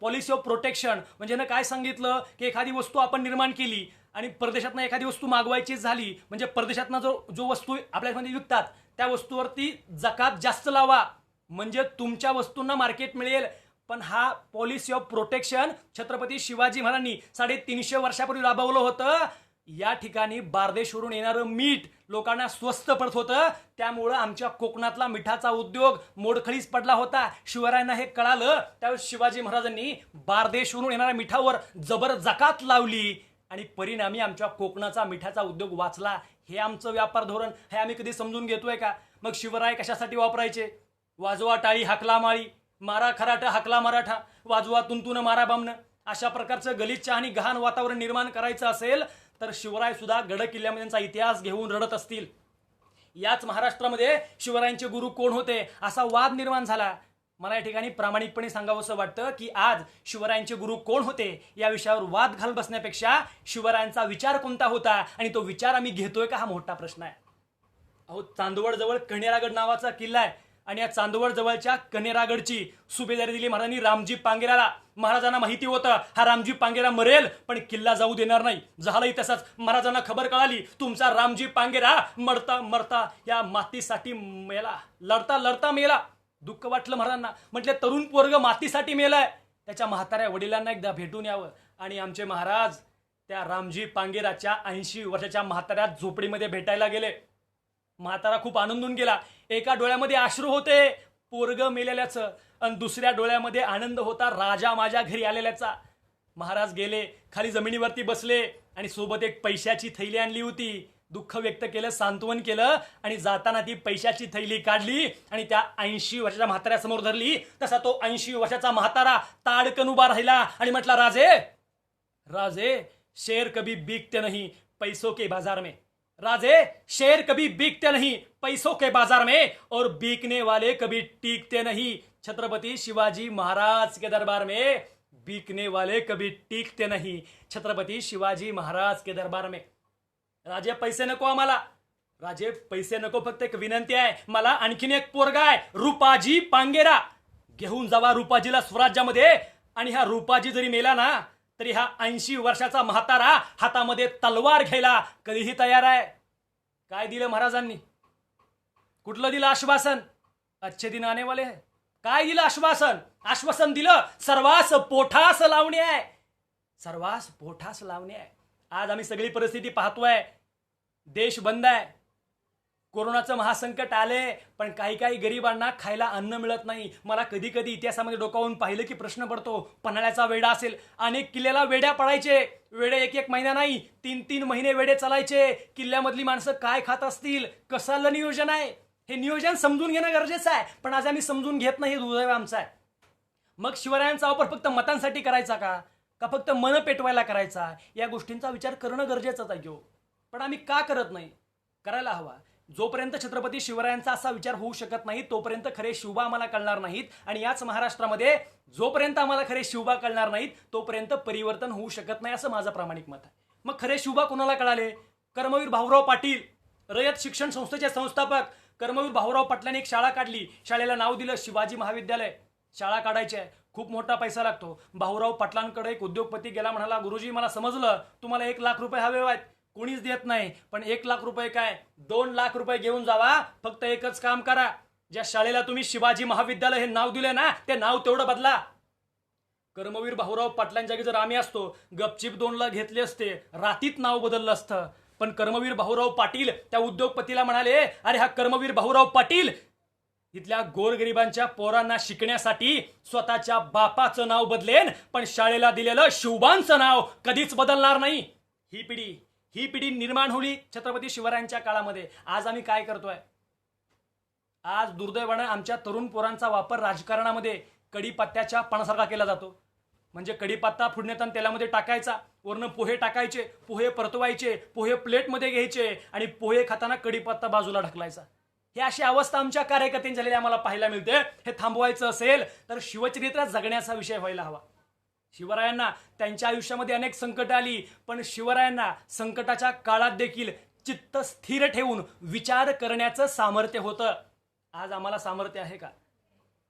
पॉलिसी ऑफ प्रोटेक्शन, म्हणजे ना काय सांगितलं की एखादी वस्तू आपण निर्माण केली आणि परदेशातनं एखादी वस्तू मागवायची झाली, म्हणजे परदेशातनं जो वस्तू आपल्यामध्ये विकतात त्या वस्तूवरती जकात जास्त लावा, म्हणजे तुमच्या वस्तूंना मार्केट मिळेल. पण हा policy of protection Chhatrapati Shivaji महाराजांनी 350 वर्षापूर्वी राबवलं होतं. या ठिकाणी बारदेशवरून येणारं मीठ लोकांना स्वस्त पडत होतं, त्यामुळं आमच्या कोकणातला मिठाचा उद्योग मोडखळीस पडला होता. शिवरायांना हे कळालं, त्यावेळेस शिवाजी महाराजांनी बारदेशवरून येणाऱ्या मिठावर जबर जकात लावली आणि परिणामी आमच्या कोकणाचा मिठाचा उद्योग वाचला. हे आमचं व्यापार धोरण, हे आम्ही कधी समजून घेतोय का? मग शिवराय कशासाठी वापरायचे? वाजवा टाळी हाकला माळी, मारा खराटा हाकला मराठा, वाजवा तुंतून मारा बामणं, अशा प्रकारचं गलिच्छ आणि गहाण वातावरण निर्माण करायचं असेल तर शिवराय सुद्धा गड किल्ल्यामध्ये त्यांचा इतिहास घेऊन रडत असतील. याच महाराष्ट्रामध्ये शिवरायांचे गुरु कोण होते असा वाद निर्माण झाला. मला या ठिकाणी प्रामाणिकपणे सांगावंसं वाटतं की आज शिवरायांचे गुरु कोण होते या विषयावर वाद घाल बसण्यापेक्षा शिवरायांचा विचार कोणता होता आणि तो विचार आम्ही घेतोय का हा मोठा प्रश्न आहे. अहो, चांदवड जवळ कणेरागड नावाचा किल्ला आहे आणि या चांदवड जवळच्या कणेरागडची सुभेदारी दिली महाराजांनी रामजी पांगेराला. महाराजांना माहिती होतं हा रामजी पांगेरा मरेल पण किल्ला जाऊ देणार नाही. झालंही तसंच. महाराजांना खबर कळाली तुमचा रामजी पांगेरा मरता मरता या मातीसाठी मेला, लढता लढता मेला. दुःख वाटलं महाराजांना. म्हटले तरुण पोरग मातीसाठी मेलाय, त्याच्या म्हाताऱ्या वडिलांना एकदा भेटून यावं. आणि आमचे महाराज त्या रामजी पांगेराच्या 80 वर्षाच्या म्हाताऱ्या झोपडीमध्ये भेटायला गेले. म्हातारा खूप आनंदून गेला. एका डोळ्यामध्ये अश्रू होते पोरग मेलेल्याचं आणि दुसऱ्या डोळ्यामध्ये आनंद होता राजा माझ्या घरी आलेल्याचा. महाराज गेले, खाली जमिनीवरती बसले आणि सोबत एक पैशाची थैली आणली होती. दुःख व्यक्त केलं, सांत्वन केलं आणि जाताना ती पैशाची थैली काढली आणि त्या 80 वर्षाच्या म्हाताऱ्यासमोर धरली. तसा तो 80 वर्षाचा म्हातारा ताडकन उभा राहिला आणि म्हटला, राजे राजे शेर कभी बिकते नहीं पैसों के बाजार में, राजे शेर कभी बिकते नहीं पैसों के बाजार में और बिकने वाले कभी टिकते नहीं. छत्रपति शिवाजी महाराज के दरबार में बिकने वाले कभी टिकते नहीं. छत्रपति शिवाजी महाराज के दरबार में. राजे पैसे नको आम्हाला, राजे पैसे नको, फक्त एक विनंती आहे, मला आणखीन एक पोरगा आहे रुपाजी पांगेरा, घेऊन जावा रुपाजीला स्वराज्यामध्ये. आणि हा रुपाजी जरी मेला ना तरी हा 80 वर्षाचा म्हातारा हातामध्ये तलवार घ्यायला कधीही तयार आहे. काय दिलं महाराजांनी? कुठलं दिलं आश्वासन? अच्छे दिन आने वाले है. काय दिलं आश्वासन? आश्वासन दिलं सर्वास पोठास लावणे आहे, सर्वास पोठास लावणे आहे. आज आम्ही सगळी परिस्थिती पाहतोय, देश बंद आहे, कोरोनाचं महासंकट आले, पण काही काही गरिबांना खायला अन्न मिळत नाही. मला कधी कधी इतिहासामध्ये डोकावून पाहिलं की प्रश्न पडतो, पन्हाळ्याचा वेढा असेल, अनेक किल्ल्याला वेड्या पडायचे, वेडे एक एक महिना नाही 3-3 महिने वेडे चालायचे. किल्ल्यामधली माणसं काय खात असतील, कसलं नियोजन आहे, हे नियोजन समजून घेणं गरजेचं आहे. पण आज आम्ही समजून घेत नाही, हे दुर्दैव आमचं आहे. मग शिवरायांचा वापर फक्त मतांसाठी करायचा का फक्त मन पेटवायला करायचा? या गोष्टींचा विचार करणं गरजेचंच आहे हो. पण आम्ही का करत नाही? करायला हवा. जोपर्यंत छत्रपती शिवरायांचा असा विचार होऊ शकत नाही तोपर्यंत खरे शिवबा आम्हाला कळणार नाहीत. आणि याच महाराष्ट्रामध्ये जोपर्यंत आम्हाला खरे शिवबा कळणार नाहीत तोपर्यंत परिवर्तन होऊ शकत नाही, असं माझं प्रामाणिक मत आहे. मग खरे शिवबा कोणाला कळाले? कर्मवीर भाऊराव पाटील, रयत शिक्षण संस्थेचे संस्थापक कर्मवीर भाऊराव पाटलांनी एक शाळा काढली, शाळेला नाव दिलं शिवाजी महाविद्यालय. शाळा काढायची आहे, खूप मोठा पैसा लागतो. भाऊराव पाटलांकडे एक उद्योगपती गेला, म्हणाला गुरुजी मला समजलं तुम्हाला 1 लाख रुपये हवे आहेत, कोणीच देत नाही, पण 1 लाख रुपये काय 2 लाख रुपये घेऊन जावा, फक्त एकच काम करा, ज्या शाळेला तुम्ही शिवाजी महाविद्यालय हे नाव दिले ना ते नाव तेवढं बदला. कर्मवीर भाऊराव पाटलांच्या जागी जर आम्ही असतो गपचिप 2 लाख घेतले असते, रातीत नाव बदललं असतं. पण कर्मवीर भाऊराव पाटील त्या उद्योगपतीला म्हणाले, अरे हा कर्मवीर भाऊराव पाटील इथल्या गोरगरिबांच्या पोरांना शिकण्यासाठी स्वतःच्या बापाचं नाव बदलेन, पण शाळेला दिलेलं शिवबांचं नाव कधीच बदलणार नाही. ही पिढी निर्माण होली छत्रपती शिवरायांच्या काळामध्ये. आज आम्ही काय करतोय? आज दुर्दैवानं आमच्या तरुण पोरांचा वापर राजकारणामध्ये कढीपत्त्याच्या पानासारखा केला जातो. म्हणजे कढीपत्ता फुडण्यात आणि तेलामध्ये टाकायचा, वरनं पोहे टाकायचे, पोहे परतवायचे, पोहे प्लेटमध्ये घ्यायचे आणि पोहे खाताना कढीपत्ता बाजूला ढकलायचा. ही अशी अवस्था आमच्या कार्यकर्त्यांनी झालेली आम्हाला पाहायला मिळते. हे थांबवायचं असेल तर शिवचरित्र जगण्याचा विषय व्हायला हवा. शिवरायांना त्यांच्या आयुष्यामध्ये अनेक संकट आली, पण शिवरायांना संकटाच्या काळात देखील चित्त स्थिर ठेवून विचार करण्याचं सामर्थ्य होतं. आज आम्हाला सामर्थ्य आहे का?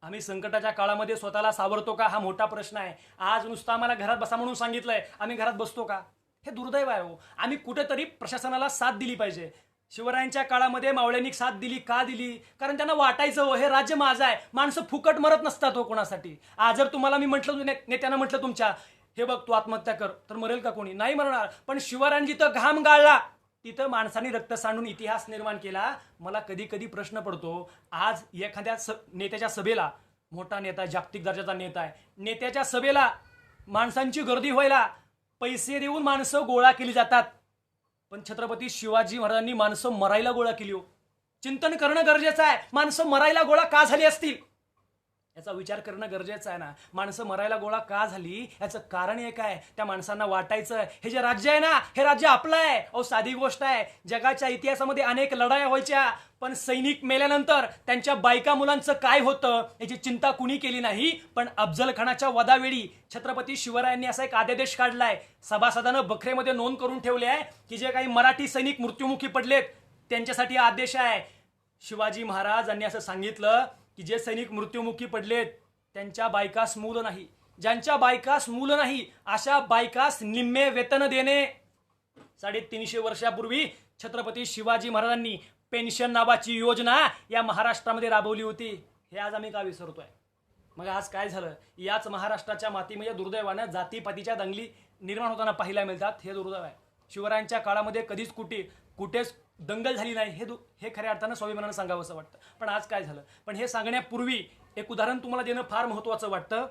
आम्ही संकटाच्या काळामध्ये स्वतःला सावरतो का? हा मोठा प्रश्न आहे. आज नुसतं आम्हाला घरात बसा म्हणून सांगितलंय, आम्ही घरात बसतो का? हे दुर्दैव आहे हो. आम्ही कुठेतरी प्रशासनाला साथ दिली पाहिजे. शिवरायांच्या काळामध्ये मावळ्यांनी साथ दिली का दिली? कारण त्यांना वाटायचं हो हे राज्य माझं आहे. माणसं फुकट मरत नसतात हो कोणासाठी. आज जर तुम्हाला मी म्हटलं, नेत्यांना म्हटलं तुमच्या, हे बघ तू आत्महत्या कर, तर मरेल का कोणी? नाही मरणार. पण शिवरायांनी जिथं घाम गाळला तिथं माणसांनी रक्त सांडून इतिहास निर्माण केला. मला कधी कधी प्रश्न पडतो, आज एखाद्या नेत्याच्या सभेला, मोठा नेता जागतिक दर्जाचा नेता आहे, नेत्याच्या सभेला माणसांची गर्दी व्हायला पैसे देऊन माणसं गोळा केली जातात, पण छत्रपती शिवाजी महाराजांनी माणसं मरायला गोळा केली हो. चिंतन करणं गरजेचं आहे. माणसं मरायला गोळा का झाली असतील याचा विचार करणं गरजेचं आहे ना. माणसं मरायला गोळा का झाली याचं कारण एक आहे, त्या माणसांना वाटायचं हे जे राज्य आहे ना हे राज्य आपलं आहे. अहो साधी गोष्ट आहे, जगाच्या इतिहासामध्ये अनेक लढाया व्हायच्या, पण सैनिक मेल्यानंतर त्यांच्या बायका मुलांचं काय होतं याची चिंता कुणी केली नाही. पण अफजल खानाच्या वधावेळी छत्रपती शिवरायांनी असा एक आदेश काढलाय, सभासदानं बखरेमध्ये नोंद करून ठेवले आहे की जे काही मराठी सैनिक मृत्युमुखी पडलेत त्यांच्यासाठी आदेश आहे. शिवाजी महाराजांनी असं सांगितलं की जे सैनिक मृत्युमुखी पडलेत त्यांच्या बायकास मूल नाही, ज्यांच्या बायकास मूल नाही अशा बायकास निम्मे वेतन देणे. 350 वर्षापूर्वी छत्रपती शिवाजी महाराजांनी पेन्शन नावाची योजना या महाराष्ट्रामध्ये राबवली होती. हे आज आम्ही का विसरतोय? मग आज काय झालं? याच महाराष्ट्राच्या मातीमध्ये दुर्दैवानं जातीपातीच्या दंगली निर्माण होताना पाहायला मिळतात. हे दुर्दैव आहे. शिवरायांच्या काळामध्ये कधीच कुठेच दंगल झाली नाही, हे खऱ्या अर्थानं स्वाभिमानानं सांगावं असं वाटतं. पण आज काय झालं? पण हे सांगण्यापूर्वी एक उदाहरण तुम्हाला देणं फार महत्त्वाचं वाटतं.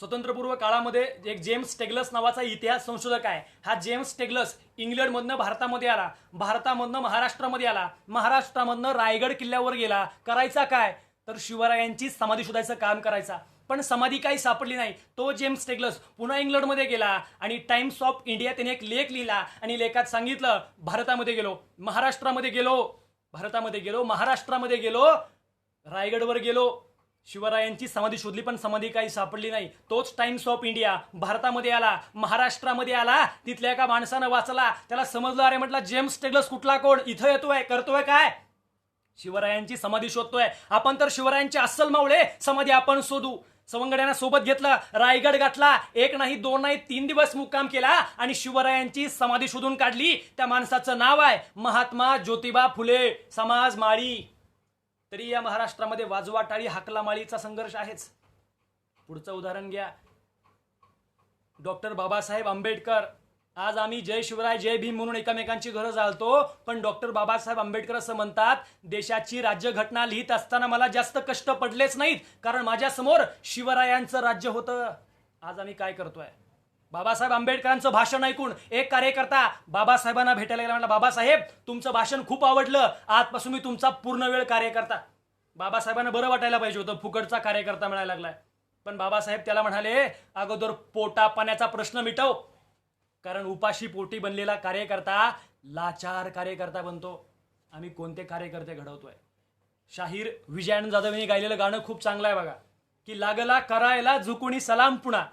स्वतंत्रपूर्व काळामध्ये एक जेम्स टेगलस नावाचा इतिहास संशोधक आहे. हा जेम्स टेगलस इंग्लंडमधनं भारतामध्ये आला, भारतामधनं महाराष्ट्रामध्ये आला, महाराष्ट्रामधनं रायगड किल्ल्यावर गेला. करायचा काय? तर शिवरायांची समाधी शोधायचं काम करायचा. पण समाधी काही सापडली नाही. तो जेम्स टेगलस पुन्हा इंग्लंडमध्ये गेला आणि टाइम्स ऑफ इंडिया त्याने एक लेख लिहिला आणि लेखात सांगितलं, भारतामध्ये गेलो, महाराष्ट्रामध्ये गेलो, भारतामध्ये गेलो, महाराष्ट्रामध्ये गेलो, रायगडवर गेलो, शिवरायांची समाधी शोधली पण समाधी काही सापडली नाही. तोच टाइम्स ऑफ इंडिया भारतामध्ये आला, महाराष्ट्रामध्ये आला, तिथल्या एका माणसानं वाचला, त्याला समजलं, अरे म्हटलं जेम्स टेगलस कुठला कोण, इथं येतोय, करतोय काय, शिवरायांची समाधी शोधतोय. आपण तर शिवरायांचे अस्सल मावळे, समाधी आपण शोधू. सवंगड्यांना सोबत घेतलं, रायगड गाठला, 1 नाही 2 नाही 3 दिवस मुक्काम केला आणि शिवरायांची समाधी शोधून काढली. त्या माणसाचं नाव आहे महात्मा ज्योतिबा फुले समाज माळी. तरी या महाराष्ट्रामध्ये वाजवा टाळी हाकला माळीचा संघर्ष आहेच. पुढचं उदाहरण घ्या, डॉक्टर बाबासाहेब आंबेडकर. आज आम्ही जय शिवराय जय भीम म्हणून एकमेकांची घरं जाळतो, पण डॉक्टर बाबासाहेब आंबेडकर असं म्हणतात, देशाची राज्यघटना लिहित असताना मला जास्त कष्ट पडलेच नाहीत, कारण माझ्या समोर शिवरायांचं राज्य होतं. आज आम्ही काय करतोय, बाबासाहेब आंबेडकरांचं भाषण ऐकून एक कार्यकर्ता बाबासाहेबांना भेटायला गेला, म्हटलं बाबासाहेब तुमचं भाषण खूप आवडलं, आजपासून मी तुमचा पूर्ण वेळ कार्यकर्ता. बाबासाहेबांना बरं वाटायला पाहिजे होतं, फुकटचा कार्यकर्ता मिळायला लागलाय. पण बाबासाहेब त्याला म्हणाले, अगोदर पोटा पाण्याचा प्रश्न मिटव, कारण उपाशी पोटी बनलेला कार्यकर्ता लाचार कार्यकर्ता बनतो. आम्ही कोणते कार्यकर्ते घडवतोय. शाहीर विजयानंद जाधव यांनी गायलेलं गाणं खूप चांगलं आहे बघा, की लागला करायला झुकुणी सलाम पुणा,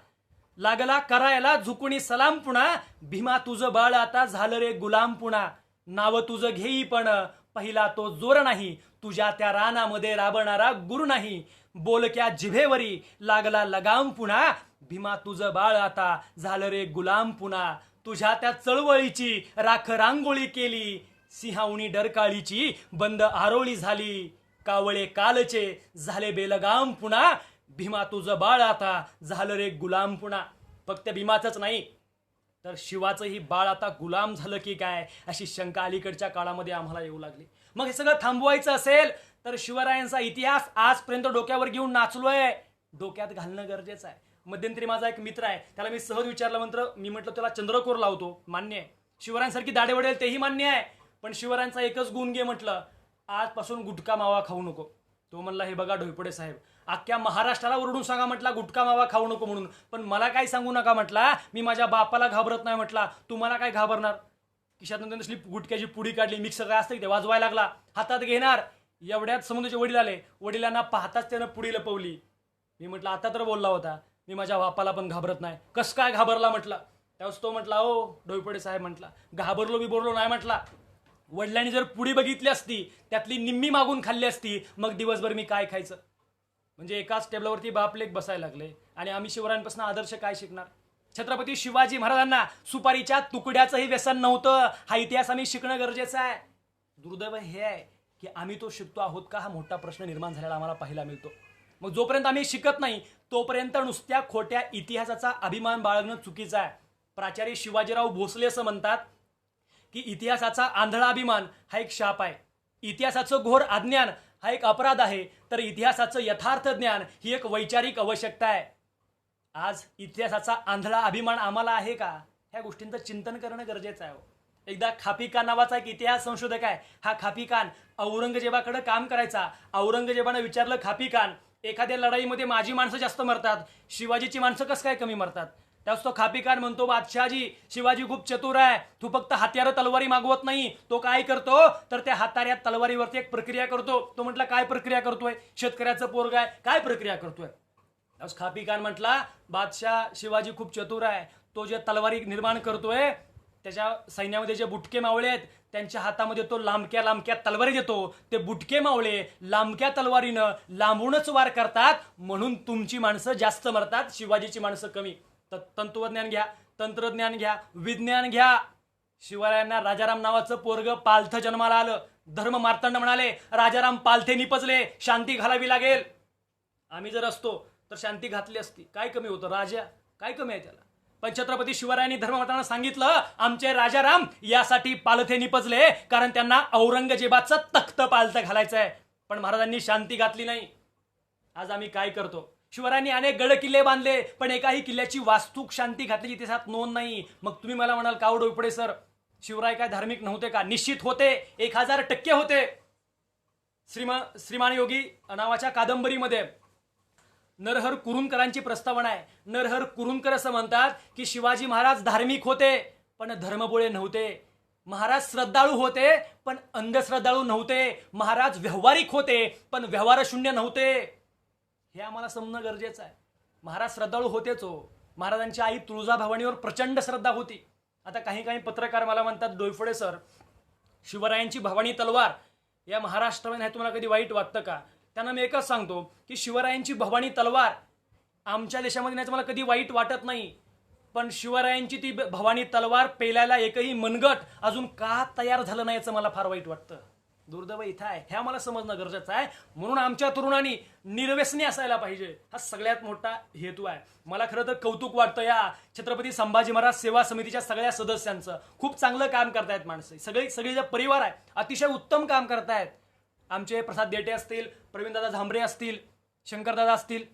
लागला करायला झुकुणी सलाम पुणा, भीमा तुझं बाळ आता झालं रे गुलाम पुणा, नाव तुझं घेई पण पहिला तो जोर नाही, तुझ्या त्या रानामध्ये राबणारा गुरु नाही, बोलक्या जिभेवरी लागला लगाम पुणा, भीमा तुझं बाळ आता झालं रे गुलाम पुणा, तुझ्या त्या चळवळीची राख रांगोळी केली, सिंहावणी डरकाळीची बंद आरोळी झाली, कावळे कालचे झाले बेलगाम पुणा, भीमा तुझं बाळ आता झालं रे गुलाम पुणा. फक्त भीमाचंच नाही तर शिवाचंही बाळ आता गुलाम झालं की काय, अशी शंका अलीकडच्या काळामध्ये आम्हाला येऊ लागली. मग हे सगळं थांबवायचं असेल तर शिवरायांचा इतिहास आजपर्यंत डोक्यावर घेऊन नाचलोय, डोक्यात घालणं गरजेचं आहे. मध्यंतरी माझा एक मित्र आहे, त्याला मी सहज विचारलं, मी म्हटलं त्याला चंद्रकोर लावतो, मान्य आहे, शिवरायांसारखी दाढे वडेल तेही मान्य आहे, पण शिवरायांचा एकच गुण घे म्हटलं, आजपासून गुटखा मावा खाऊ नको. तो म्हणला, हे बघा ढोयपडे साहेब, अख्ख्या महाराष्ट्राला ओरडून सांगा म्हटला गुटखा मावा खाऊ नको म्हणून, पण मला काय सांगू नका म्हटला, मी माझ्या बापाला घाबरत नाही म्हटला, तुम्हाला काय घाबरणार. खिशातून तसली गुटख्याची पुडी काढली, मिक्सर काय असतं ते वाजवायला लागला, हातात घेणार, एवढ्यात समुद्राचे वडील आले, वडिलांना पाहताच त्यानं पुडी लपवली. मी म्हटलं आता तर बोलला होता, मी माझ्या बापाला पण घाबरत नाही. कस काय घाबरला म्हटलं. त्यावेळेस तो म्हटला, ओ ढोयपडे साहेब म्हटला, घाबरलो बी बोललो नाही म्हटला, वडिलांनी जर पुडी बघितली असती त्यातली निम्मी मागून खाल्ली असती, मग दिवसभर मी काय खायचं. म्हणजे एकाच टेबलावरती बाप लेक बसायला लागले आणि आम्ही शिवरायांपासून आदर्श काय शिकणार. छत्रपती शिवाजी महाराजांना सुपारीच्या तुकड्याचंही व्यसन नव्हतं, हा इतिहास आम्ही शिकणं गरजेचं आहे. दुर्दैव हे आहे की आम्ही तो शिकतो आहोत का, हा मोठा प्रश्न निर्माण झालेला आम्हाला पाहायला मिळतो. मग जोपर्यंत आम्ही शिकत नाही तोपर्यंत नुसत्या खोट्या इतिहासाचा अभिमान बाळगणं चुकीचं आहे. प्राचार्य शिवाजीराव भोसले असं म्हणतात की इतिहासाचा आंधळा अभिमान हा एक शाप आहे, इतिहासाचं घोर अज्ञान हा एक अपराध आहे, तर इतिहासाचं यथार्थ ज्ञान ही एक वैचारिक आवश्यकता आहे. आज इतिहासाचा आंधळा अभिमान आम्हाला आहे का, ह्या गोष्टींचं चिंतन करणं गरजेचं आहे. एकदा खापिकान नावाचा एक इतिहास संशोधक आहे, हा खापिकान औरंगजेबाकडे काम करायचा. औरंगजेबानं विचारलं, खापिकान एखाद्या लढाईमध्ये माझी माणसं जास्त मरतात, शिवाजीची माणसं कसं काय कमी मरतात. त्यावेळेस तो खापिकान म्हणतो, बादशाहजी शिवाजी खूप चतुर आहे, तू फक्त हात्यार तलवारी मागवत नाही, तो काय करतो तर त्या हाताऱ्या तलवारीवरती एक प्रक्रिया करतो. तो म्हटला, काय प्रक्रिया करतोय, शेतकऱ्याचं पोरग आहे, काय प्रक्रिया करतोय. त्यावेळेस खापिकान म्हटला, बादशाह शिवाजी खूप चतुर आहे, तो जे तलवारी निर्माण करतोय त्याच्या सैन्यामध्ये जे बुटके मावळे आहेत त्यांच्या हातामध्ये तो लांबक्या लांबक्या तलवारी देतो, ते बुटके मावळे लांबक्या तलवारीनं लांबूनच वार करतात, म्हणून तुमची माणसं जास्त मरतात, शिवाजीची माणसं कमी. तंत्रज्ञान घ्या, तंत्रज्ञान घ्या, विज्ञान घ्या. शिवरायांना राजाराम नावाचं पोरग पालथ जन्माला आलं. धर्म मार्तंड म्हणाले, राजाराम पालथे निपजले, शांती घालावी लागेल. आम्ही जर असतो तर शांती घातली असती, काय कमी होतं, राजा काय कमी आहे त्याला. पण छत्रपती शिवरायांनी धर्ममातांना सांगितलं, आमचे राजाराम यासाठी पालथे निपजले कारण त्यांना औरंगजेबाचं तख्त पालथ घालायचंय. पण महाराजांनी शांती घातली नाही. आज आम्ही काय करतो, शिवरायांनी अनेक गड किल्ले बांधले पण एकाही किल्ल्याची वास्तूक शांती घातल्याची इतिहासात नोंद नाही. मग तुम्ही मला म्हणाल, का डोयपडे सर, शिवराय काय धार्मिक नव्हते का. निश्चित होते, 1000% होते. श्रीमान योगी नावाच्या कादंबरीमध्ये नरहर कुरुंदकरांची प्रस्तावना आहे. नरहर कुरुंदकर असं म्हणतात की शिवाजी महाराज धार्मिक होते पण धर्मबोळे नव्हते. महाराज श्रद्धाळू होते पण अंधश्रद्धाळू नव्हते. महाराज व्यवहारिक होते पण व्यवहारशून्य नव्हते. हे आम्हाला समजणं गरजेचं आहे. महाराज श्रद्धाळू होतेच हो. महाराजांची आई तुळजाभवानीवर प्रचंड श्रद्धा होती. आता काही काही पत्रकार मला म्हणतात, डोईफोडे सर, शिवरायांची भवानी तलवार या महाराष्ट्रामध्ये नाही, तुम्हाला कधी वाईट वाटतं का? त्यांना मी एकच सांगतो की शिवरायांची भवानी तलवार आमच्या देशामध्ये नाही, मला कधी वाईट वाटत नाही. पण शिवरायांची ती भवानी तलवार पेलायला एकही मनगट अजून का तयार झालं नाही याचं मला फार वाईट वाटतं. दुर्दैव इथं आहे. हे आम्हाला समजणं गरजेचं आहे. म्हणून आमच्या तरुणांनी निर्व्यसनी असायला पाहिजे, हा सगळ्यात मोठा हेतू आहे. मला खरं तर कौतुक वाटतं या छत्रपती संभाजी महाराज सेवा समितीच्या सगळ्या सदस्यांचं. खूप चांगलं काम करतायत माणसं, सगळे जे परिवार आहे अतिशय उत्तम काम करतायत. आमचे प्रसाद देठे असतील, प्रवीणदादा झांबरे असतील, शंकरदादा असतील,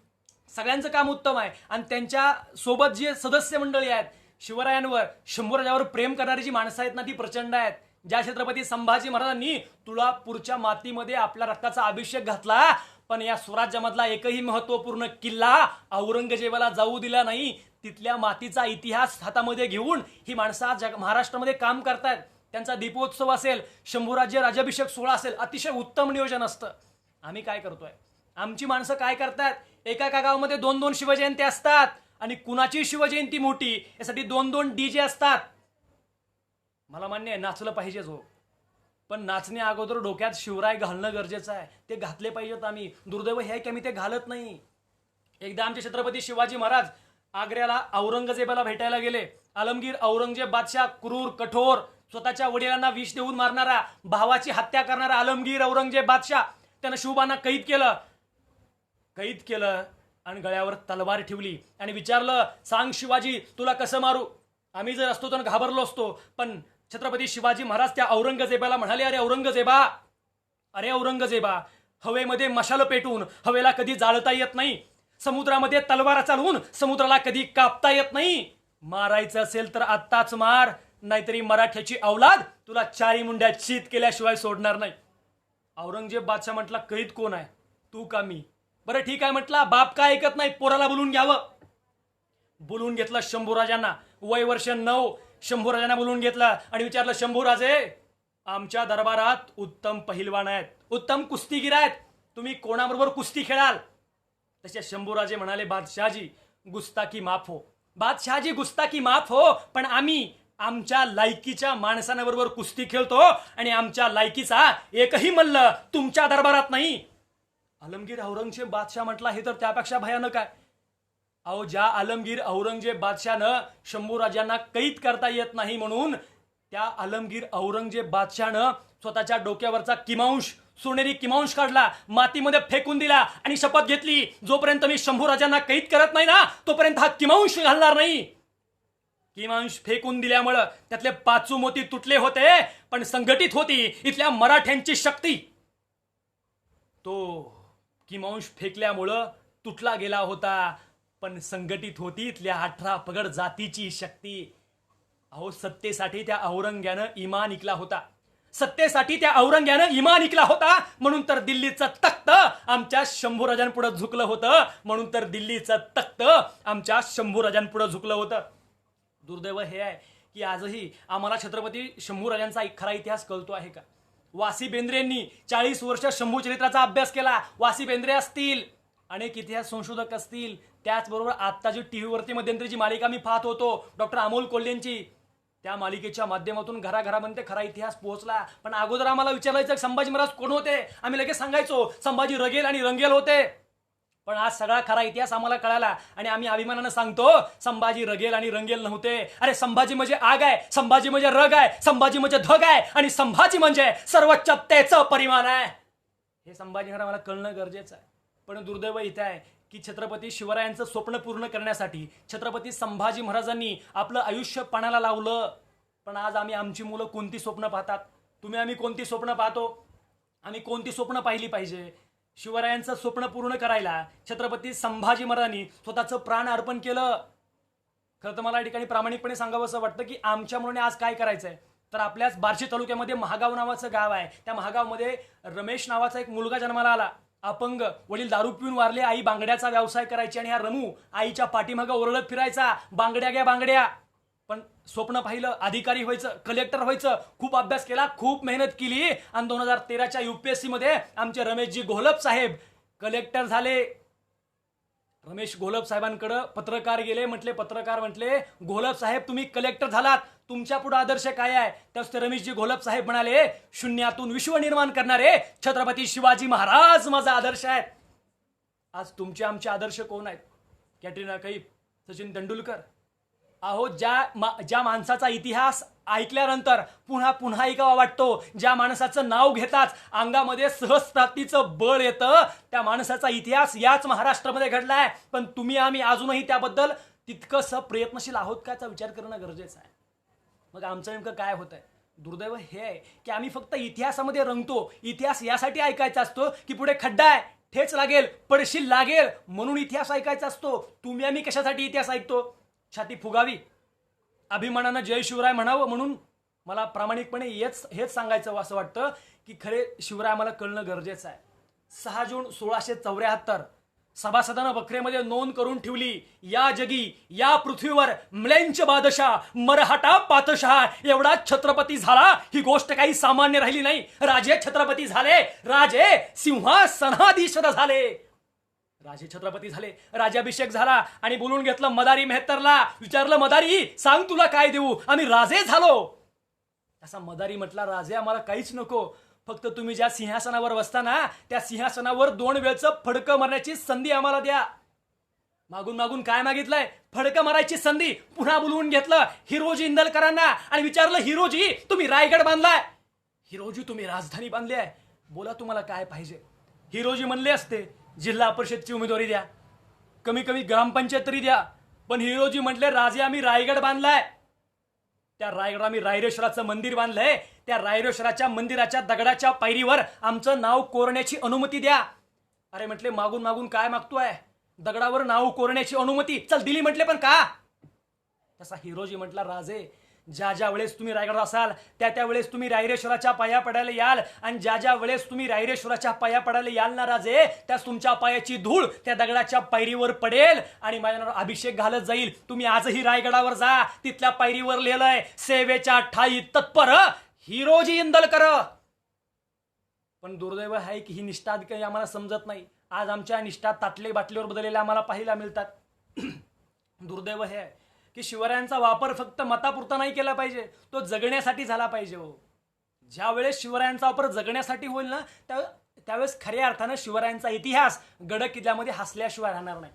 सगळ्यांचं काम उत्तम आहे. आणि त्यांच्या सोबत जे सदस्य मंडळी आहेत, शिवरायांवर शंभूराजावर प्रेम करणारी जी माणसं आहेत ना, ती प्रचंड आहेत. ज्या छत्रपती संभाजी महाराजांनी तुळापूरच्या मातीमध्ये आपल्या रक्ताचा अभिषेक घातला, पण या स्वराज्यामधला एकही महत्वपूर्ण किल्ला औरंगजेबाला जाऊ दिला नाही, तिथल्या मातीचा इतिहास हातामध्ये घेऊन ही माणसं आज महाराष्ट्रामध्ये काम करतायत. त्यांचा दीपोत्सव असेल, शंभूराज्य राज्याभिषेक सोहळा असेल, अतिशय उत्तम नियोजन असतं. आम्ही काय करतोय? आमची माणसं काय करतात? एका गावामध्ये 2-2 शिवजयंती असतात आणि कुणाची शिवजयंती मोठी यासाठी 2-2 डीजे असतात. मला मान्य आहे नाचलं पाहिजेच हो, पण नाचण्या अगोदर डोक्यात शिवराय घालणं गरजेचं आहे. ते घातले पाहिजेत आम्ही. दुर्दैव हे आहे की आम्ही ते घालत नाही. एकदा आमचे छत्रपती शिवाजी महाराज आग्र्याला औरंगजेबाला भेटायला गेले. आलमगीर औरंगजेब बादशाह क्रूर, कठोर, स्वतःच्या वडिलांना विष देऊन मारणारा, भावाची हत्या करणारा आलमगीर औरंगजेब बादशाह, त्यानं शिवबांना कैद केलं आणि गळ्यावर तलवार ठेवली आणि विचारलं, सांग शिवाजी, तुला कसं मारू? आम्ही जर असतो तर घाबरलो असतो. पण छत्रपती शिवाजी महाराज त्या औरंगजेबाला म्हणाले, अरे औरंगजेबा, हवेमध्ये मशाल पेटून हवेला कधी जाळता येत नाही. समुद्रामध्ये तलवार चालवून समुद्राला कधी कापता येत नाही. मारायचं असेल तर आत्ताच मार, नाहीतरी मराठ्याची औलाद तुला चारी मुंड्या चीत केल्याशिवाय सोडणार नाही. औरंगजेब बादशाह म्हटला, कैद कोण आहे, तू का मी? बरं ठीक आहे म्हटला, बाप का ऐकत नाही, पोराला बोलून घ्यावं. बोलून घेतलं शंभूराजांना, वय वर्ष 9. शंभूराजांना बोलून घेतलं आणि विचारलं, शंभूराजे, आमच्या दरबारात उत्तम पहिलवान आहेत, उत्तम कुस्तीगीर आहेत, तुम्ही कोणाबरोबर कुस्ती खेळाल? तसे शंभूराजे म्हणाले, बादशाहजी गुस्ताकी माफ हो, बादशाहजी गुस्ताकी माफ हो, पण आम्ही आमच्या लायकीच्या माणसांबरोबर कुस्ती खेळतो आणि आमच्या लायकीचा एकही मल्ल तुमच्या दरबारात नाही. आलमगीर औरंगजेब बादशाह म्हटला, हे तर त्यापेक्षा भयानक आहे. अहो, ज्या आलमगीर औरंगजेब बादशाहनं शंभूराजांना कैद करता येत नाही म्हणून त्या आलमगीर औरंगजेब बादशाहनं स्वतःच्या डोक्यावरचा किमांश, सोनेरी किमांश काढला, मातीमध्ये फेकून दिला आणि शपथ घेतली, जोपर्यंत मी शंभूराजांना कैद करत नाही ना, तोपर्यंत हा किमांश घालणार नाही. किमांश फेकून दिल्यामुळं त्यातले 5 मोती तुटले होते, पण संघटित होती इथल्या मराठ्यांची शक्ती. तो किमांश फेकल्यामुळं तुटला गेला होता, पण संघटित होती इथल्या 18 पगड जातीची शक्ती. अहो, सत्तेसाठी त्या औरंग्यानं इमान इकला होता, सत्तेसाठी त्या औरंग्यानं इमान इकला होता, म्हणून तर दिल्लीचं तख्त आमच्या शंभूराजांपुढे झुकलं होतं, म्हणून तर दिल्लीचं तख्त आमच्या शंभूराजांपुढे झुकलं होतं. दुर्दैव हे आहे की आजही आम्हाला छत्रपती शंभूराजांचा खरा इतिहास कळतो आहे का? वासी बेंद्रेंनी 40 वर्ष शंभू चरित्राचा अभ्यास केला. वासी बेंद्रे असतील, अनेक इतिहास संशोधक असतील, त्याचबरोबर आत्ताची टीव्हीवरती मध्यंतरी जी मालिका मी पाहत होतो डॉक्टर अमोल कोल्हेंची, त्या मालिकेच्या माध्यमातून घराघरामध्ये खरा इतिहास पोहोचला. पण अगोदर आम्हाला विचारायचं संभाजी महाराज कोण होते, आम्ही लगेच सांगायचो संभाजी रगेल आणि रंगेल होते. पण आज सगळा खरा इतिहास आम्हाला कळाला आणि आम्ही अभिमानानं सांगतो संभाजी रगेल आणि रंगेल नव्हते. अरे, संभाजी म्हणजे आग आहे, संभाजी म्हणजे रग आहे, संभाजी म्हणजे धग आहे आणि संभाजी म्हणजे सर्वोच्चतेचं परिमाण आहे. हे संभाजी महाराज मला कळणं गरजेचं आहे. पण दुर्दैव इथे आहे की छत्रपती शिवरायांचं स्वप्न पूर्ण करण्यासाठी छत्रपती संभाजी महाराजांनी आपलं आयुष्य पणाला लावलं. पण आज आमची मुलं कोणती स्वप्न पाहतात? आम्ही कोणती स्वप्न पाहतो? आम्ही कोणती स्वप्न पाहिली पाहिजे? शिवरायांचं स्वप्न पूर्ण करायला छत्रपती संभाजी महाराजांनी स्वतःचं प्राण अर्पण केलं. खरं तर मला या ठिकाणी प्रामाणिकपणे सांगावं असं वाटतं की आमच्या मुलाने आज काय करायचंय, तर आपल्याच बार्शी तालुक्यामध्ये महागाव नावाचं गाव आहे. त्या महागावमध्ये रमेश नावाचा एक मुलगा जन्माला आला. अपंग, वडील दारू पिऊन वारले, आई बांगड्याचा व्यवसाय करायची आणि हा रमू आईच्या पाठीमागं ओरडत फिरायचा, बांगड्या घ्या बांगड्या. पण स्वप्न पाहिलं, अधिकारी व्हायचं, कलेक्टर व्हायचं, खूप अभ्यास केला, खूप मेहनत केली आणि 2013च्या UPSC मध्ये आमचे रमेशजी घोलप साहेब कलेक्टर झाले. रमेश घोलप साहेबांकडे पत्रकार गेले, पत्रकार म्हटले घोलप साहेब तुम्ही कलेक्टर झालात, तुमच्या पुढे आदर्श काय आहे? त्यास ते रमेशजी घोलप साहेब म्हणाले, शून्यातून विश्व निर्माण करणारे छत्रपती शिवाजी महाराज माझा आदर्श आहेत. आज तुमचे आमचे आदर्श कोण आहेत? कॅटरीना कैफ, सचिन तेंडुलकर. अहो ज्या माणसाचा इतिहास ऐकल्यानंतर पुन्हा पुन्हा ऐकावा वाटतो, ज्या माणसाचं नाव घेताच अंगामध्ये सहस्त्रातीचं बळ येतं, त्या माणसाचा इतिहास याच महाराष्ट्रामध्ये घडलाय. पण तुम्ही आम्ही अजूनही त्याबद्दल तितकंसं प्रयत्नशील आहोत का याचा विचार करणं गरजेचं आहे. मग आमचं नेमकं काय होतंय? दुर्दैव हे आहे की आम्ही फक्त इतिहासामध्ये रंगतो. इतिहास यासाठी ऐकायचा असतो की पुढे खड्डा आहे, ठेच लागेल, पडशील लागेल म्हणून इतिहास ऐकायचा असतो. तुम्ही आम्ही कशासाठी इतिहास ऐकतो? छाती फुगावी, अभिमानानं जय शिवराय म्हणावं म्हणून. मला प्रामाणिकपणे हेच सांगायचं असं वाटतं की खरे शिवराय आम्हाला कळणं गरजेचं आहे. 6 जून 1674 सभासदानं बकरेमध्ये नोंद करून ठेवली, या जगी या पृथ्वीवर म्लेंच बादशाह मरहटा पातशाह एवढा छत्रपती झाला. ही गोष्ट काही सामान्य राहिली नाही. राजे छत्रपती झाले, राजे सिंहासनाधीश्वर झाले, राजे छत्रपती झाले. राज्याभिषेक झाला आणि बोलून घेतलं मदारी मेहतरला. विचारलं मदारी सांग तुला काय देऊ, आम्ही राजे झालो. असा मदारी म्हटला, राजे आम्हाला काहीच नको, फक्त तुम्ही ज्या सिंहासनावर बसताना त्या सिंहासनावर 2 वेळचं फडकं मारण्याची संधी आम्हाला द्या. मागून मागून काय मागितलंय? फडकं मारायची संधी. पुन्हा बोलवून घेतलं हिरोजी इंदलकरांना आणि विचारलं, हिरोजी तुम्ही रायगड बांधलाय, हिरोजी तुम्ही राजधानी बांधली आहे, बोला तुम्हाला काय पाहिजे? हिरोजी म्हणले असते जिल्हा परिषदची उमेदवारी द्या, कमी कमी ग्रामपंचायत तरी द्या. पण हिरोजी म्हटले, राजे आम्ही रायगड बांधलाय, त्या रायगड आम्ही रायरेश्वराचं मंदिर बांधलंय, त्या रायरेश्वराच्या मंदिराच्या दगडाच्या पायरीवर आमचं नाव कोरण्याची अनुमती द्या. अरे म्हटले मागून मागून काय मागतोय? दगडावर नाव कोरण्याची अनुमती. चल दिली म्हटले, पण का? तसा हिरोजी म्हटला, राजे ज्या वेळेस तुम्ही रायगड असाल त्या वेळेस तुम्ही रायरेश्वराच्या पाया पडायला याल, आणि ज्या वेळेस तुम्ही रायरेश्वराच्या पाया पडायला याल ना राजे, त्यास तुमच्या पायाची धूळ त्या दगडाच्या पायरीवर पडेल आणि माझ्यावर अभिषेक घालत जाईल. तुम्ही आजही रायगडावर जा, तिथल्या पायरीवर लिहिलंय, सेवेच्या ठाई तत्पर हिरोजी इंदलकर. पण दुर्दैव आहे की ही निष्ठा काही आम्हाला समजत नाही. आज आमच्या निष्ठा ताटले बाटलीवर बदललेल्या आम्हाला पाहायला मिळतात. दुर्दैव हे की शिवरायांचा वापर फक्त मतापुरता नाही केला पाहिजे, तो जगण्यासाठी झाला पाहिजे. हो, ज्या वेळेस शिवरायांचा वापर जगण्यासाठी होईल ना, त्यावेळेस खऱ्या अर्थानं शिवरायांचा इतिहास गड किल्ल्यामध्ये हसल्याशिवाय राहणार नाही.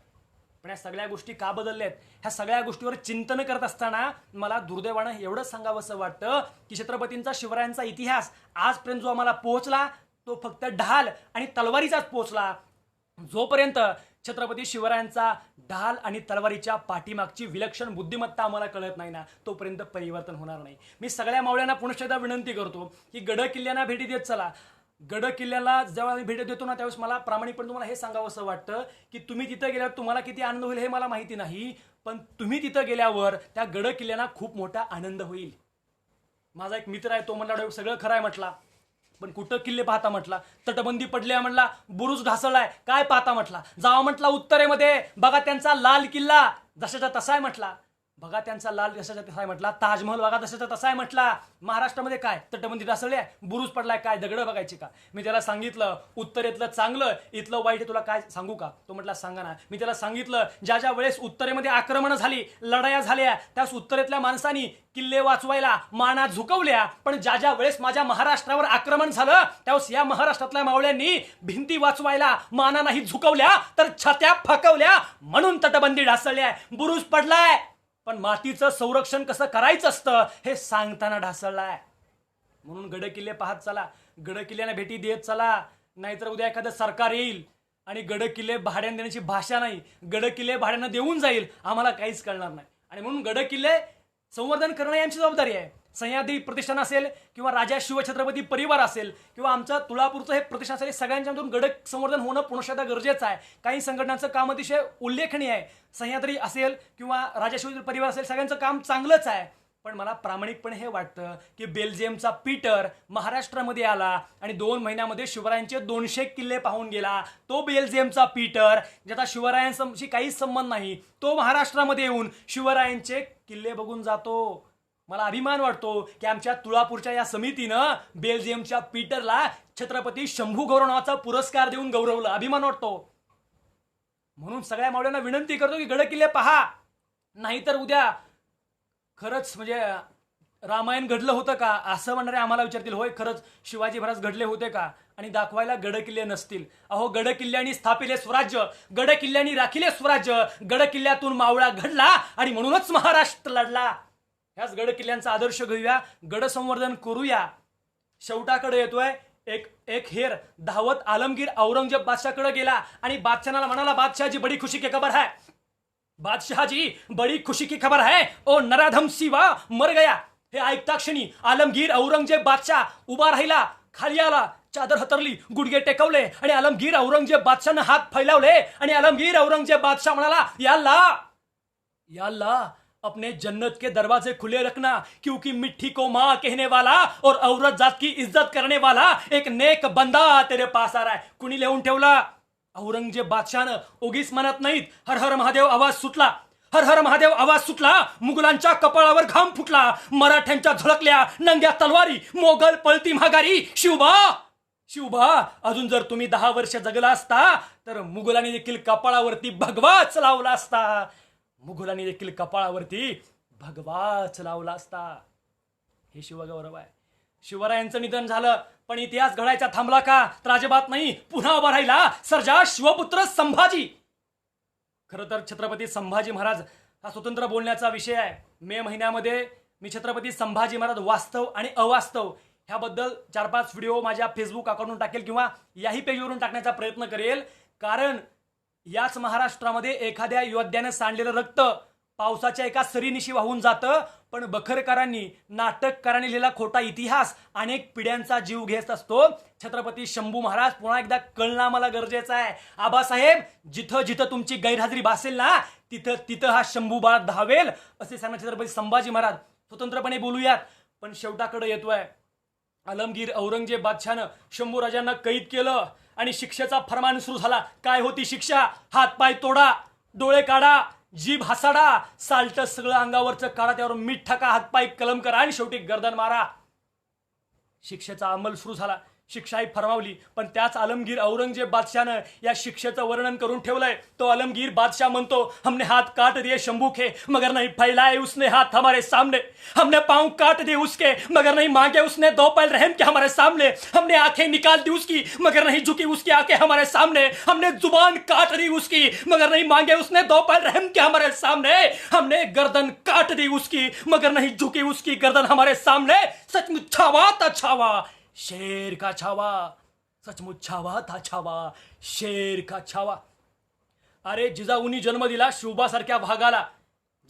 पण या सगळ्या गोष्टी का बदलल्यात? ह्या सगळ्या गोष्टीवर चिंतन करत असताना मला दुर्दैवानं एवढंच सांगावंसं वाटतं की छत्रपतींचा शिवरायांचा इतिहास आजपर्यंत जो आम्हाला पोहोचला तो फक्त ढाल आणि तलवारीचाच पोहोचला. जोपर्यंत छत्रपती शिवरायांचा ढाल आणि तलवारीच्या पाठीमागची विलक्षण बुद्धिमत्ता आम्हाला कळत नाही ना, तोपर्यंत परिवर्तन होणार नाही. मी सगळ्या मावळ्यांना पुनश्च एकदा विनंती करतो की गड किल्ल्यांना भेटी देत चला. गड किल्ल्याला जेव्हा आम्ही भेट देतो ना, त्यावेळेस मला प्रामाणिकपणे तुम्हाला हे सांगावं असं वाटतं की तुम्ही तिथं गेल्यावर तुम्हाला किती आनंद होईल हे मला माहिती नाही, पण तुम्ही तिथं गेल्यावर त्या गड किल्ल्यांना खूप मोठा आनंद होईल. माझा एक मित्र आहे, तो म्हणला सगळं खरं आहे म्हटला, पण कुठं किल्ले पाहता म्हटला? तटबंदी पडली आहे म्हणला, बुरुज ढासळलाय, काय पाहता म्हटला? जावा म्हटला उत्तरेमध्ये, बघा त्यांचा लाल किल्ला जशाचा तसा आहे म्हटला, बघा त्यांचा लाल जशाचा तसा आहे म्हटला, ताजमहल बघा जशाचा तसा आहे म्हटला. महाराष्ट्रामध्ये काय तटबंदी ढासळली आहे, बुरुज पडलाय, काय दगड बघायची का? मी त्याला सांगितलं उत्तरेतलं चांगलं, इथलं वाईट, तुला काय सांगू का? तो म्हटला सांगा ना. मी त्याला सांगितलं ज्या वेळेस उत्तरेमध्ये आक्रमण झाली, लढाया झाल्या, त्यास उत्तरेतल्या माणसांनी किल्ले वाचवायला माना झुकवल्या, पण ज्या वेळेस माझ्या महाराष्ट्रावर आक्रमण झालं त्यावेळेस या महाराष्ट्रातल्या मावळ्यांनी भिंती वाचवायला माना नाही झुकवल्या तर छात्या फकवल्या, म्हणून तटबंदी ढासळल्या, बुरुज पडलाय. पण मातीचं संरक्षण कसं करायचं असतं हे सांगताना ढासळलाय. म्हणून गड किल्ले पाहत चला, गड किल्ल्यांना भेटी देत चला, नाहीतर उद्या एखादं सरकार येईल आणि गड किल्ले भाड्याने देण्याची भाषा नाही, गड किल्ले भाड्यानं देऊन जाईल, आम्हाला काहीच कळणार नाही. आणि म्हणून गड किल्ले संवर्धन करणं यांची जबाबदारी आहे. सह्याद्री प्रतिष्ठान असेल किंवा राजा शिवछत्रपती परिवार असेल किंवा आमचं तुळापूरचं हे प्रतिष्ठान असेल, सगळ्यांच्यामधून गड संवर्धन होणं पुनश्च गरजेचं आहे. काही संघटनांचं काम अतिशय उल्लेखनीय आहे. सह्याद्री असेल किंवा राजा शिवछत्रपती परिवार असेल, सगळ्यांचं काम चांगलंच आहे. पण मला प्रामाणिकपणे हे वाटतं की बेल्जियमचा पीटर महाराष्ट्रामध्ये आला आणि 2 महिन्यामध्ये शिवरायांचे 200 किल्ले पाहून गेला. तो बेल्जियमचा पीटर ज्याचा शिवरायांशी काहीच संबंध नाही, तो महाराष्ट्रामध्ये येऊन शिवरायांचे किल्ले बघून जातो. मला अभिमान वाटतो की आमच्या तुळापूरच्या या समितीनं बेल्जियमच्या पीटरला छत्रपती शंभू गौरव नावाचा पुरस्कार देऊन गौरवलं. अभिमान वाटतो. म्हणून सगळ्या मावळ्यांना विनंती करतो की गड किल्ले पहा, नाहीतर उद्या खरंच म्हणजे रामायण घडलं होतं का असं म्हणणारे आम्हाला विचारतील. होय, खरंच शिवाजी महाराज घडले होते का, आणि दाखवायला गड किल्ले नसतील. अहो, गड किल्ल्यांनी स्थापिले स्वराज्य, गड किल्ल्यांनी राखिले स्वराज्य, गड किल्ल्यातून मावळा घडला आणि म्हणूनच महाराष्ट्र लढला. ह्याच गड किल्ल्यांचा आदर्श घेऊया, गड संवर्धन करूया. शेवटाकडे येतोय एक एक हेर धावत आलमगीर औरंगजेब बादशाहकडे गेला आणि बादशाहाला म्हणाला, बादशाहजी बडी खुशी की खबर है, बादशाहजी बडी खुशी की खबर है, ओ नराधम सिवा मर गया. हे ऐकता क्षणी आलमगीर औरंगजेब बादशाह उभा राहिला, खाली आला, चादर हतरली, गुडघे टेकवले आणि आलमगीर औरंगजेब बादशाहने हात फैलावले आणि आलमगीर औरंगजेब बादशाह म्हणाला, या अल्लाह, या अल्लाह, अपने जन्नत के दरवाजे खुले रखना, क्योंकि मिट्टी को माँ कहने वाला और औरत जात की इज्जत करने वाला एक नेक बंदा तेरे पास आ रहा है. कुणी लिहून ठेवला? औरंगजेब बादशाहनं उगीच म्हणत नाहीत. हर हर महादेव आवाज सुटला, हर हर महादेव आवाज सुटला. मुघलांच्या कपाळावर घाम फुटला, मराठ्यांच्या झळकल्या नंग्या तलवारी, मोगल पळती माघारी. शिवबा, शिवबा, अजून जर तुम्ही 10 वर्ष जगला असता तर मुघलांनी देखील कपाळावरती भगवाच लावला असता, मुघलांनी देखील कपाळावरती भगवाच लावला असता. हे शिवगौरव आहे. शिवरायांचं निधन झालं पण इतिहास घडायचा थांबला का? तर अजिबात नाही. पुन्हा उभा राहिला सर्जा शिवपुत्र संभाजी. खरं तर छत्रपती संभाजी महाराज हा स्वतंत्र बोलण्याचा विषय आहे. मे महिन्यामध्ये मी छत्रपती संभाजी महाराज वास्तव आणि अवास्तव ह्याबद्दल 4-5 व्हिडिओ माझ्या फेसबुक अकाउंटवरून टाकेल किंवा याही पेजवरून टाकण्याचा प्रयत्न करेल. कारण याच महाराष्ट्रामध्ये एखाद्या योद्ध्याने सांडलेलं रक्त पावसाच्या एका सरीनिशी वाहून जातं, पण बखरकरांनी, नाटककारांनी लिहिलेला खोटा इतिहास अनेक पिढ्यांचा जीव घेत असतो. छत्रपती शंभू महाराज पुन्हा एकदा कळणं आम्हाला गरजेचं आहे. आबासाहेब, जिथं जिथं तुमची गैरहजेरी भासेल ना, तिथं तिथं हा शंभू बाळ धावेल असे सांगा छत्रपती संभाजी महाराज. स्वतंत्रपणे बोलूयात. पण शेवटाकडे येतोय. आलमगीर औरंगजेब बादशाहनं शंभू राजांना कैद केलं आणि शिक्षेचा फरमान सुरू झाला. काय होती शिक्षा? हातपाय तोडा, डोळे काढा, जीभ हसाडा, साल्ट सगळं अंगावरचं काढा, त्यावर मीठ टाका, हातपाय कलम करा आणि शेवटी गर्दन मारा. शिक्षेचा अंमल सुरू झाला, शिक्षाही फरमावली. पण त्याच आलमगीर औरंगजेब बादशाहनं या शिक्षेचं वर्णन करून ठेवलंय. तो आलमगीर बादशाह म्हणतो, हमने हाथ काट दिए शंभू के मगर नहीं फैलाए उसने हाथ हमारे सामने, हमने पांव काट दिए उसके मगर नहीं मांगे उसने 2 पैर रहम के हमारे सामने, हमने आंखें निकाल दी उसकी मगर नहीं झुकी उसकी आंखें हमारे सामने, हमने जुबान काट दी उसकी मगर नहीं मांगे उसने 2 पैर रहम के हमारे सामने, हमने गर्दन काट दी उसकी मगर नहीं झुकी उसकी गर्दन हमारे सामने. सचमुच छावा था छावा, शेर का छावा, सचमुच छावा था छावा, शेर का छावा. अरे जिजाऊनी जन्म दिला शिवबासारख्या भागाला,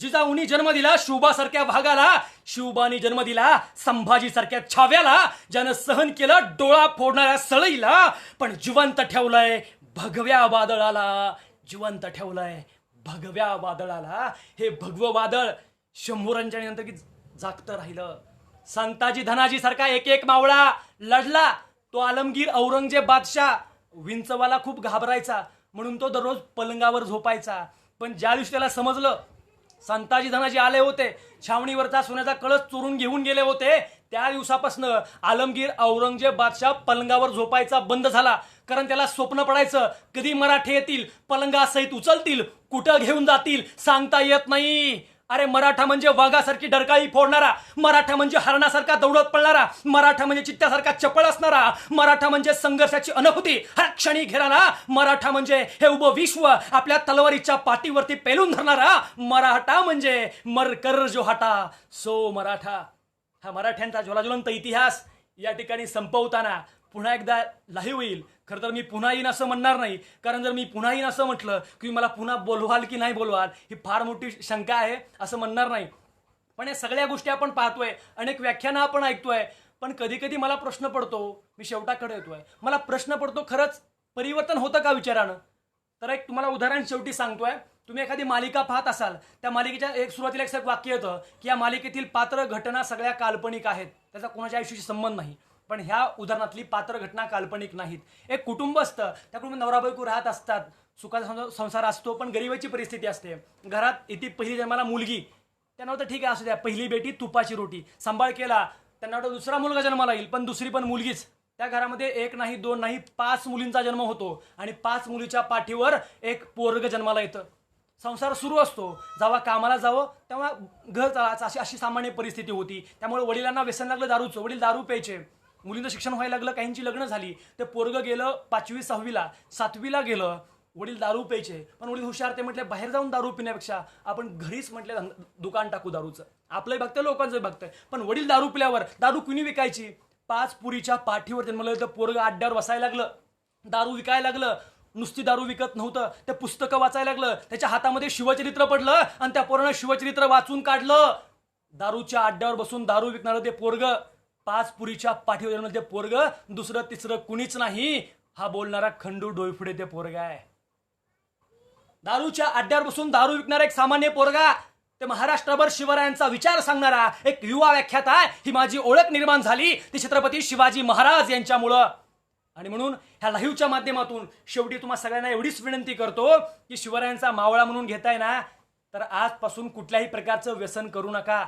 जिजाऊनी जन्म दिला शिवबासारख्या भागाला, शिवबानी जन्म दिला संभाजीसारख्या छाव्याला, ज्यानं सहन केलं डोळा फोडणाऱ्या सळईला, पण जिवंत ठेवलंय भगव्या वादळाला, जिवंत ठेवलंय भगव्या वादळाला. हे भगवं वादळ शंभूरांच्या नंतर की जागतं राहिलं. संताजी धनाजी सारखा एक एक मावळा लढला. तो आलमगीर औरंगजेब बादशाह विंचवाला खूप घाबरायचा, म्हणून तो दररोज पलंगावर झोपायचा. पण ज्या दिवशी त्याला समजलं संताजी धनाजी आले होते, छावणीवरचा सोन्याचा कळस चोरून घेऊन गेले होते, त्या दिवसापासून आलमगीर औरंगजेब बादशाह पलंगावर झोपायचा बंद झाला. कारण त्याला स्वप्न पडायचं, कधी मराठे येतील, पलंगासहित उचलतील, कुठं घेऊन जातील सांगता येत नाही. अरे मराठा म्हणजे वाघासारखी डरकाळी फोडणारा, मराठा म्हणजे हरणासारखा दौडत पडणारा, मराठा म्हणजे चित्त्यासारखा चपळ असणारा, मराठा म्हणजे संघर्षाची अनुभूती हर क्षणी घेणारा, मराठा म्हणजे हे उभं विश्व आपल्या तलवारीच्या पाठीवरती पेलून धरणारा, मराठा म्हणजे मरकर जो हटा सो मराठा. हा मराठ्यांचा ज्वलाज्वलंत इतिहास या ठिकाणी संपवताना पुन्हा एकदा लाईव्ह होईल. खरं तर मी पुन्हा येईन असं म्हणणार नाही, कारण जर मी पुन्हा येईन असं म्हटलं की मला पुन्हा बोलवाल की नाही बोलवाल ही फार मोठी शंका आहे, असं म्हणणार नाही. पण या सगळ्या गोष्टी आपण पाहतोय, अनेक व्याख्यानं आपण ऐकतोय, पण कधी कधी मला प्रश्न पडतो, मी शेवटाकडे येतोय, मला प्रश्न पडतो खरंच परिवर्तन होतं का विचारानं? तर एक तुम्हाला उदाहरण शेवटी सांगतोय. तुम्ही एखादी मालिका पाहत असाल, त्या मालिकेच्या सुरुवातीला एक वाक्य येतं की या मालिकेतील पात्र घटना सगळ्या काल्पनिक आहेत, त्याचा कोणाच्या आयुष्याशी संबंध नाही. पण ह्या उदाहरणातली पात्र घटना काल्पनिक नाहीत. एक कुटुंब असतं, त्या कुटुंबात नवरा बायको राहत असतात, सुखाचा संसार असतो, पण गरिबीची परिस्थिती असते. घरात इथे पहिली जन्माला मुलगी, त्यांना वाटतं ठीक आहे असू द्या, पहिली बेटी तुपाची रोटी, सांभाळ केला, त्यांना वाटतं दुसरा मुलगा जन्माला येईल पण दुसरी पण मुलगीच, त्या घरामध्ये एक नाही, दोन नाही, 5 मुलींचा जन्म होतो आणि 5 मुलीच्या पाठीवर एक पोरग जन्माला येतं. संसार सुरू असतो. जेव्हा कामाला जावं तेव्हा घर चालायचं, अशी सामान्य परिस्थिती होती. त्यामुळे वडिलांना व्यसन लागलं दारूचं. वडील दारू प्यायचे. मुलींचं शिक्षण व्हायला लागलं, काहींची लग्न झाली. ते पोरग गेलं 5वी 6वीला, 7वीला गेलं. वडील दारू प्यायचे, पण वडील हुशार. ते म्हटले बाहेर जाऊन दारू पिण्यापेक्षा आपण घरीच म्हटले दुकान टाकू दारूचं. आपलंही बघतंय, लोकांचंही बघतंय. पण वडील दारू पिल्यावर दारू कुणी विकायची? 5 पुरीच्या पाठीवर जन्मलं तर पोरग अड्ड्यावर बसायला लागलं, दारू विकायला लागलं. नुसती दारू विकत नव्हतं, ते पुस्तकं वाचायला लागलं. त्याच्या हातामध्ये शिवचरित्र पडलं आणि त्या पोरानं शिवचरित्र वाचून काढलं. दारूच्या अड्ड्यावर बसून दारू विकणारं ते पोरग, 5 पुरीच्या पाठीवर जन्मलं ते पोरग, दुसरं तिसरं कुणीच नाही. हा बोलणारा खंडू डोईफुडे ते पोरग आहे. दारूच्या अड्ड्यावर बसून दारू विकणारा एक सामान्य पोरगा, ते महाराष्ट्रभर शिवरायांचा विचार सांगणारा एक युवा व्याख्याता आहे. ही माझी ओळख निर्माण झाली ती छत्रपती शिवाजी महाराज यांच्यामुळं. आणि म्हणून ह्या लाईव्हच्या माध्यमातून शेवटी तुम्हा सगळ्यांना एवढीच विनंती करतो की शिवरायांचा मावळा म्हणून घेताय ना, तर आजपासून कुठल्याही प्रकारचं व्यसन करू नका.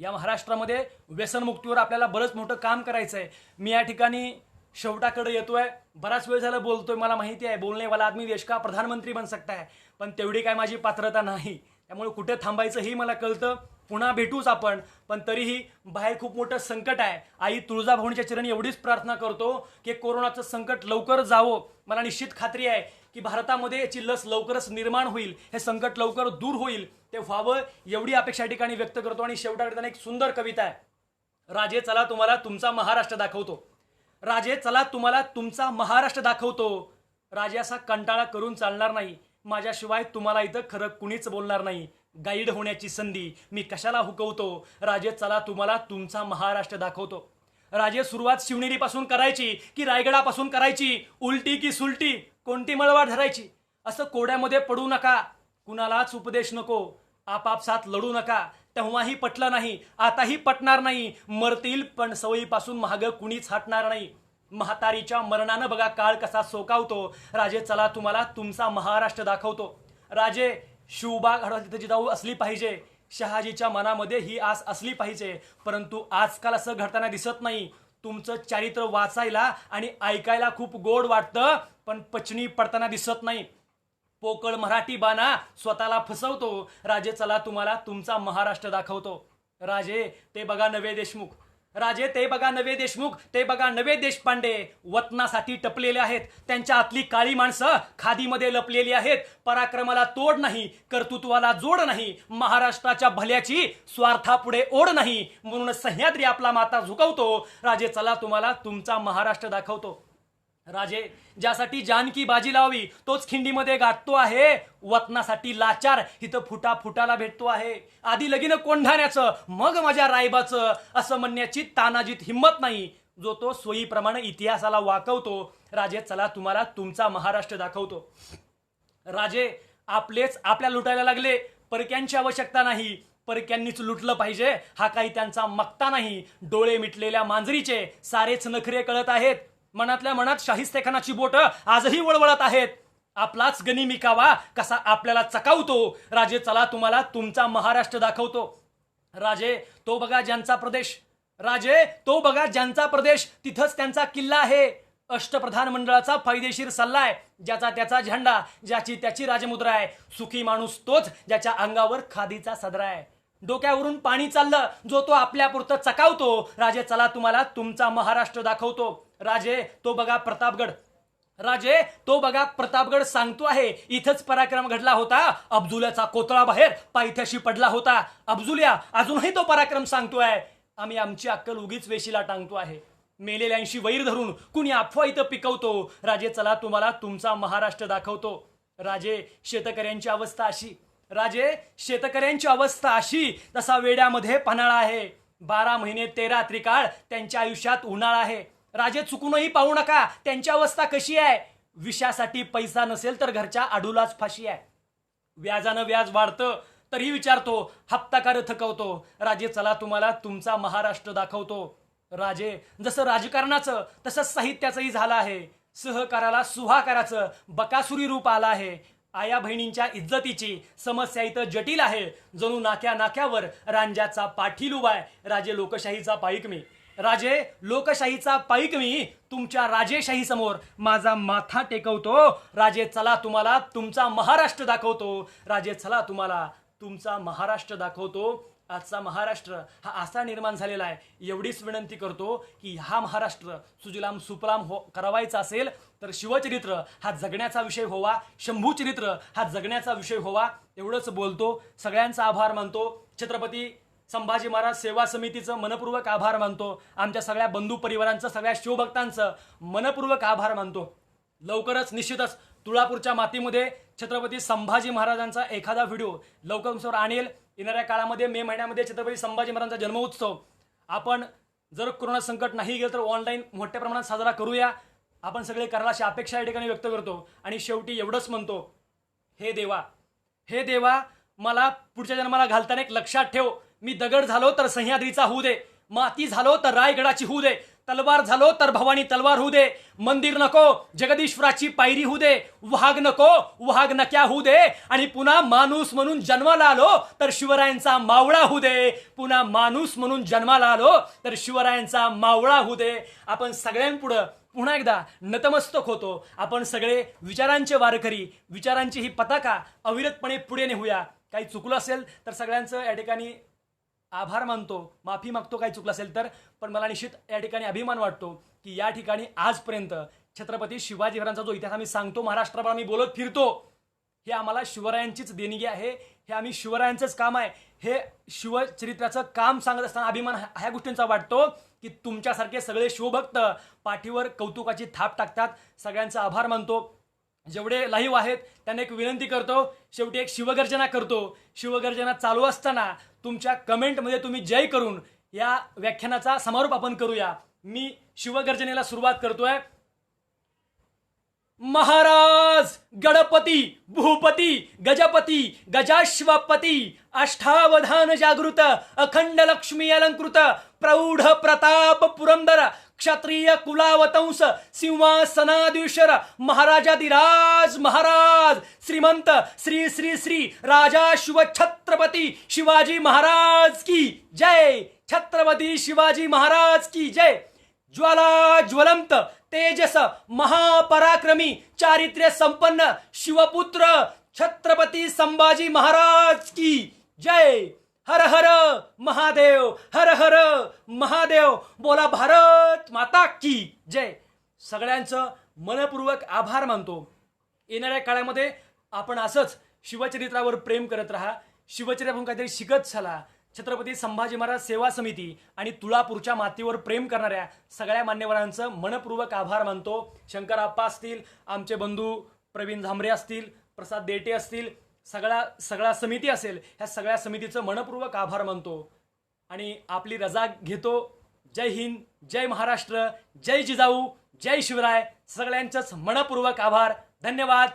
या महाराष्ट्रामध्ये व्यसनमुक्तीवर आपल्याला बरंच मोठं काम करायचं आहे. मी या ठिकाणी शेवटाकडे येतोय, बराच वेळ झाला बोलतोय. मला माहिती आहे बोलणे वाला आदमी देश का प्रधानमंत्री बन सकता है, पण तेवढी काय माझी पात्रता नाही. त्यामुळे कुठे थांबायचं ही मला कळतं. पुन्हा भेटूच आपण, पण तरीही बाहेर खूप मोठं संकट आहे. आई तुळजाभवानीच्या चरणी एवढीच प्रार्थना करतो की कोरोनाचं संकट लवकर जावं. मला निश्चित खात्री आहे की भारतामध्ये याची लस लवकरच निर्माण होईल, हे संकट लवकर दूर होईल. ते व्हावं एवढी अपेक्षा ठिकाणी व्यक्त करतो. आणि शेवटाकडे एक सुंदर कविता आहे. राजे चला तुम्हाला तुमचा महाराष्ट्र दाखवतो. राजे चला तुम्हाला तुमचा महाराष्ट्र दाखवतो. राजे असा कंटाळा करून चालणार नाही. माझ्याशिवाय तुम्हाला इथं खरं कुणीच बोलणार नाही. गाईड होण्याची संधी मी कशाला हुकवतो. राजे चला तुम्हाला तुमचा महाराष्ट्र दाखवतो. राजे सुरुवात शिवनेरीपासून करायची की रायगडापासून करायची, उलटी की सुलटी, कोणती मळवाट धरायची? असं कोड्यामध्ये पडू नका, कुणालाच उपदेश नको, आपापसात लढू नका. तेव्हाही पटलं नाही, आताही पटणार नाही. मरतील पण सवयीपासून महाग कुणीच हटणार नाही. म्हातारीच्या मरणानं बघा काळ कसा सोकावतो. राजे चला तुम्हाला तुमचा महाराष्ट्र दाखवतो. राजे शिवबाग हडवली जिजाऊ असली पाहिजे, शहाजीच्या मनामध्ये ही आस असली पाहिजे. परंतु आजकाल असं घडताना दिसत नाही. तुमचं चारित्र्य वाचायला आणि ऐकायला खूप गोड वाटतं, पण पचनी पडताना दिसत नाही. पोकळ मराठी बाणा स्वतःला फसवतो. राजे चला तुम्हाला तुमचा महाराष्ट्र दाखवतो. राजे ते बघा नवे देशमुख, राजे ते बघा नवे देशमुख, ते बघा नवे देशपांडे. वतनासाठी टपलेले आहेत. त्यांच्या आतली काळी माणसं खादीमध्ये लपलेली आहेत. पराक्रमाला तोड नाही, कर्तृत्वाला जोड नाही, महाराष्ट्राच्या भल्याची स्वार्थापुढे ओढ नाही. म्हणून सह्याद्री आपला माता झुकवतो. राजे चला तुम्हाला तुमचा महाराष्ट्र दाखवतो. राजे ज्यासाठी जानकी बाजी लावावी तोच खिंडीमध्ये गाठतो आहे. वतनासाठी लाचार इथं फुटा फुटाला भेटतो आहे. आधी लगीन कोंढाण्याचं मग माझ्या रायबाचं असं म्हणण्याची तानाजीत हिंमत नाही, जो तो सोयीप्रमाणे इतिहासाला वाकवतो. राजे चला तुम्हाला तुमचा महाराष्ट्र दाखवतो. राजे आपलेच आपल्या लुटायला लागले, परक्यांची आवश्यकता नाही, परक्यांनीच लुटलं पाहिजे हा काही त्यांचा मक्ता नाही. डोळे मिटलेल्या मांजरीचे सारेच नखरे कळत आहेत. मनातल्या मनात शाहिस्तेखानाची बोट आजही वळवळत आहेत. आपलाच गनिमी कावा कसा आपल्याला चकावतो. राजे चला तुम्हाला तुमचा महाराष्ट्र दाखवतो. राजे तो बघा ज्यांचा प्रदेश, राजे तो बघा ज्यांचा प्रदेश, तिथंच त्यांचा किल्ला आहे. अष्टप्रधान मंडळाचा फायदेशीर सल्ला आहे, ज्याचा त्याचा झेंडा, ज्याची त्याची राजमुद्रा आहे. सुखी माणूस तोच ज्याच्या अंगावर खादीचा सदरा आहे. डोक्यावरून पाणी चाललं जो तो आपल्यापुरतं चकावतो. राजे चला तुम्हाला तुमचा महाराष्ट्र दाखवतो. राजे तो बघा प्रतापगड, राजे तो बघा प्रतापगड सांगतो आहे इथंच पराक्रम घडला होता. अब्दुल्याचा कोतळा बाहेर पायथ्याशी पडला होता. अब्दुल्या अजूनही तो पराक्रम सांगतोय. आम्ही आमची अक्कल उगीच वेशीला टांगतो आहे. मेलेल्यांशी वैर धरून कुणी अफवा इथं पिकवतो. राजे चला तुम्हाला तुमचा महाराष्ट्र दाखवतो. राजे शेतकऱ्यांची अवस्था अशी, राजे शेतकऱ्यांची अवस्था अशी तसा वेड्यामध्ये पन्हाळा आहे. 12 महिने 13 त्रिकाळ त्यांच्या आयुष्यात उन्हाळा आहे. राजे चुकूनही पाहू नका त्यांची अवस्था कशी आहे. विषयासाठी पैसा नसेल तर घरच्या आडूलाच फाशी आहे. व्याजानं व्याज वाढतं तरी विचारतो, हप्ताकार थकवतो. राजे चला तुम्हाला तुमचा महाराष्ट्र दाखवतो. राजे जसं राजकारणाचं तसंच साहित्याचंही झालं आहे. सहकाराला सुहाकाराचं बकासुरी रूप आलं आहे. आया बहिणींच्या इज्जतीची समस्या इथं जटिल आहे. जणू नाक्या नाक्यावर रांजाचा पाठील उभा आहे. राजे लोकशाहीचा पाईक मी, राजे, लोकशाहीचा पाईक मी तुमच्या राजेशाही समोर माझा माथा टेकवतो. राजे चला तुम्हाला तुमचा महाराष्ट्र दाखवतो. राजे चला तुम्हाला तुमचा महाराष्ट्र दाखवतो. आजचा महाराष्ट्र हा असा निर्माण झालेला आहे. एवढीच विनंती करतो की हा महाराष्ट्र सुजलाम सुफलाम करावायचा असेल तर शिवचरित्र हा जगण्याचा विषय व्हावा, शंभूचरित्र हा जगण्याचा विषय व्हावा. एवढंच बोलतो. सगळ्यांचा आभार मानतो. छत्रपती संभाजी महाराज सेवा समितीचं मनपूर्वक आभार मानतो. आमच्या सगळ्या बंधू परिवारांचं, सगळ्या शिवभक्तांचं मनपूर्वक आभार मानतो. लवकरच निश्चितच तुळापूरच्या मातीमध्ये छत्रपती संभाजी महाराजांचा एखादा व्हिडिओ लवकर तुमच्यावर आणेल. येणाऱ्या काळामध्ये मे महिन्यामध्ये छत्रपती संभाजी महाराजांचा जन्मोत्सव आपण जर कोरोना संकट नाही गेलं तर ऑनलाईन मोठ्या प्रमाणात साजरा करूया. आपण सगळे करायला अशी अपेक्षा या ठिकाणी व्यक्त करतो. आणि शेवटी एवढंच म्हणतो, हे देवा मला पुढच्या जन्माला घालताना एक लक्षात ठेव. मी दगड झालो तर सह्याद्रीचा होऊ दे, माती झालो तर रायगडाची होऊ दे, तलवार झालो तर भवानी तलवार होऊ दे, मंदिर नको जगदीश्वराची पायरी होऊ दे, वाघ नको वाघ नक्या होऊ दे, आणि पुन्हा माणूस म्हणून जन्माला आलो तर शिवरायांचा मावळा होऊ दे. पुन्हा माणूस म्हणून जन्माला आलो तर शिवरायांचा मावळा होऊ दे. आपण सगळ्यांपुढं पुन्हा एकदा नतमस्तक होतो. आपण सगळे विचारांचे वारकरी, विचारांची ही पताका अविरतपणे पुढे नेऊया. काही चुकलं असेल तर सगळ्यांचं या ठिकाणी आभार मानतो, माफी मागतो काही चुकलं असेल तर. पण मला निश्चित या ठिकाणी अभिमान वाटतो की या ठिकाणी आजपर्यंत छत्रपती शिवाजी महाराजांचा जो इतिहास आम्ही सांगतो, महाराष्ट्रावर आम्ही बोलत फिरतो, हे आम्हाला शिवरायांचीच देणगी आहे. हे आम्ही शिवरायांचंच काम आहे. हे शिवचरित्राचं काम सांगत असताना अभिमान ह्या गोष्टींचा वाटतो की तुमच्यासारखे सगळे शिवभक्त पाठीवर कौतुकाची थाप टाकतात. सगळ्यांचा आभार मानतो. जेवढे लाईव्ह आहेत त्यांना एक विनंती करतो, शेवटी एक शिवगर्जना करतो. शिवगर्जना चालू असताना तुमच्या कमेंटमध्ये तुम्ही जय करून या व्याख्यानाचा समारोप आपण करूया. मी शिवगर्जनेला सुरुवात करतोय. महाराज गणपती भूपती गजपती गजाश्वपती अष्टावधान जागृत अखंड लक्ष्मी अलंकृत प्रौढ प्रताप पुरंदर क्षत्रिय कुलावतंस सिंहासनाधीश्वर महाराजाधिराज महाराज श्रीमंत श्री श्री श्री राजा शिव छत्रपती शिवाजी महाराज की जय. छत्रपती शिवाजी महाराज की जय. ज्वाला ज्वलंत तेजस महापराक्रमी चारित्र्य संपन्न शिवपुत्र छत्रपती संभाजी महाराज की जय. हर हर महादेव, हर हर महादेव. बोला भारत माता की जय. सगळ्यांचं मनपूर्वक आभार मानतो. येणाऱ्या काळामध्ये आपण असंच शिवचरित्रावर प्रेम करत राहा. शिवचरित्रातून काहीतरी शिकत चला. छत्रपती संभाजी महाराज सेवा समिती आणि तुळापूरच्या मातीवर प्रेम करणाऱ्या सगळ्या मान्यवरांचं मनपूर्वक आभार मानतो. शंकरप्पा असतील, आमचे बंधू प्रवीण झांबरे असतील, प्रसाद देटे असतील, सगळा समिती असेल, ह्या सगळ्या समितीचं मनपूर्वक आभार मानतो आणि आपली रजा घेतो. जय हिंद, जय महाराष्ट्र, जय जिजाऊ, जय शिवराय. सगळ्यांचंच मनपूर्वक आभार. धन्यवाद.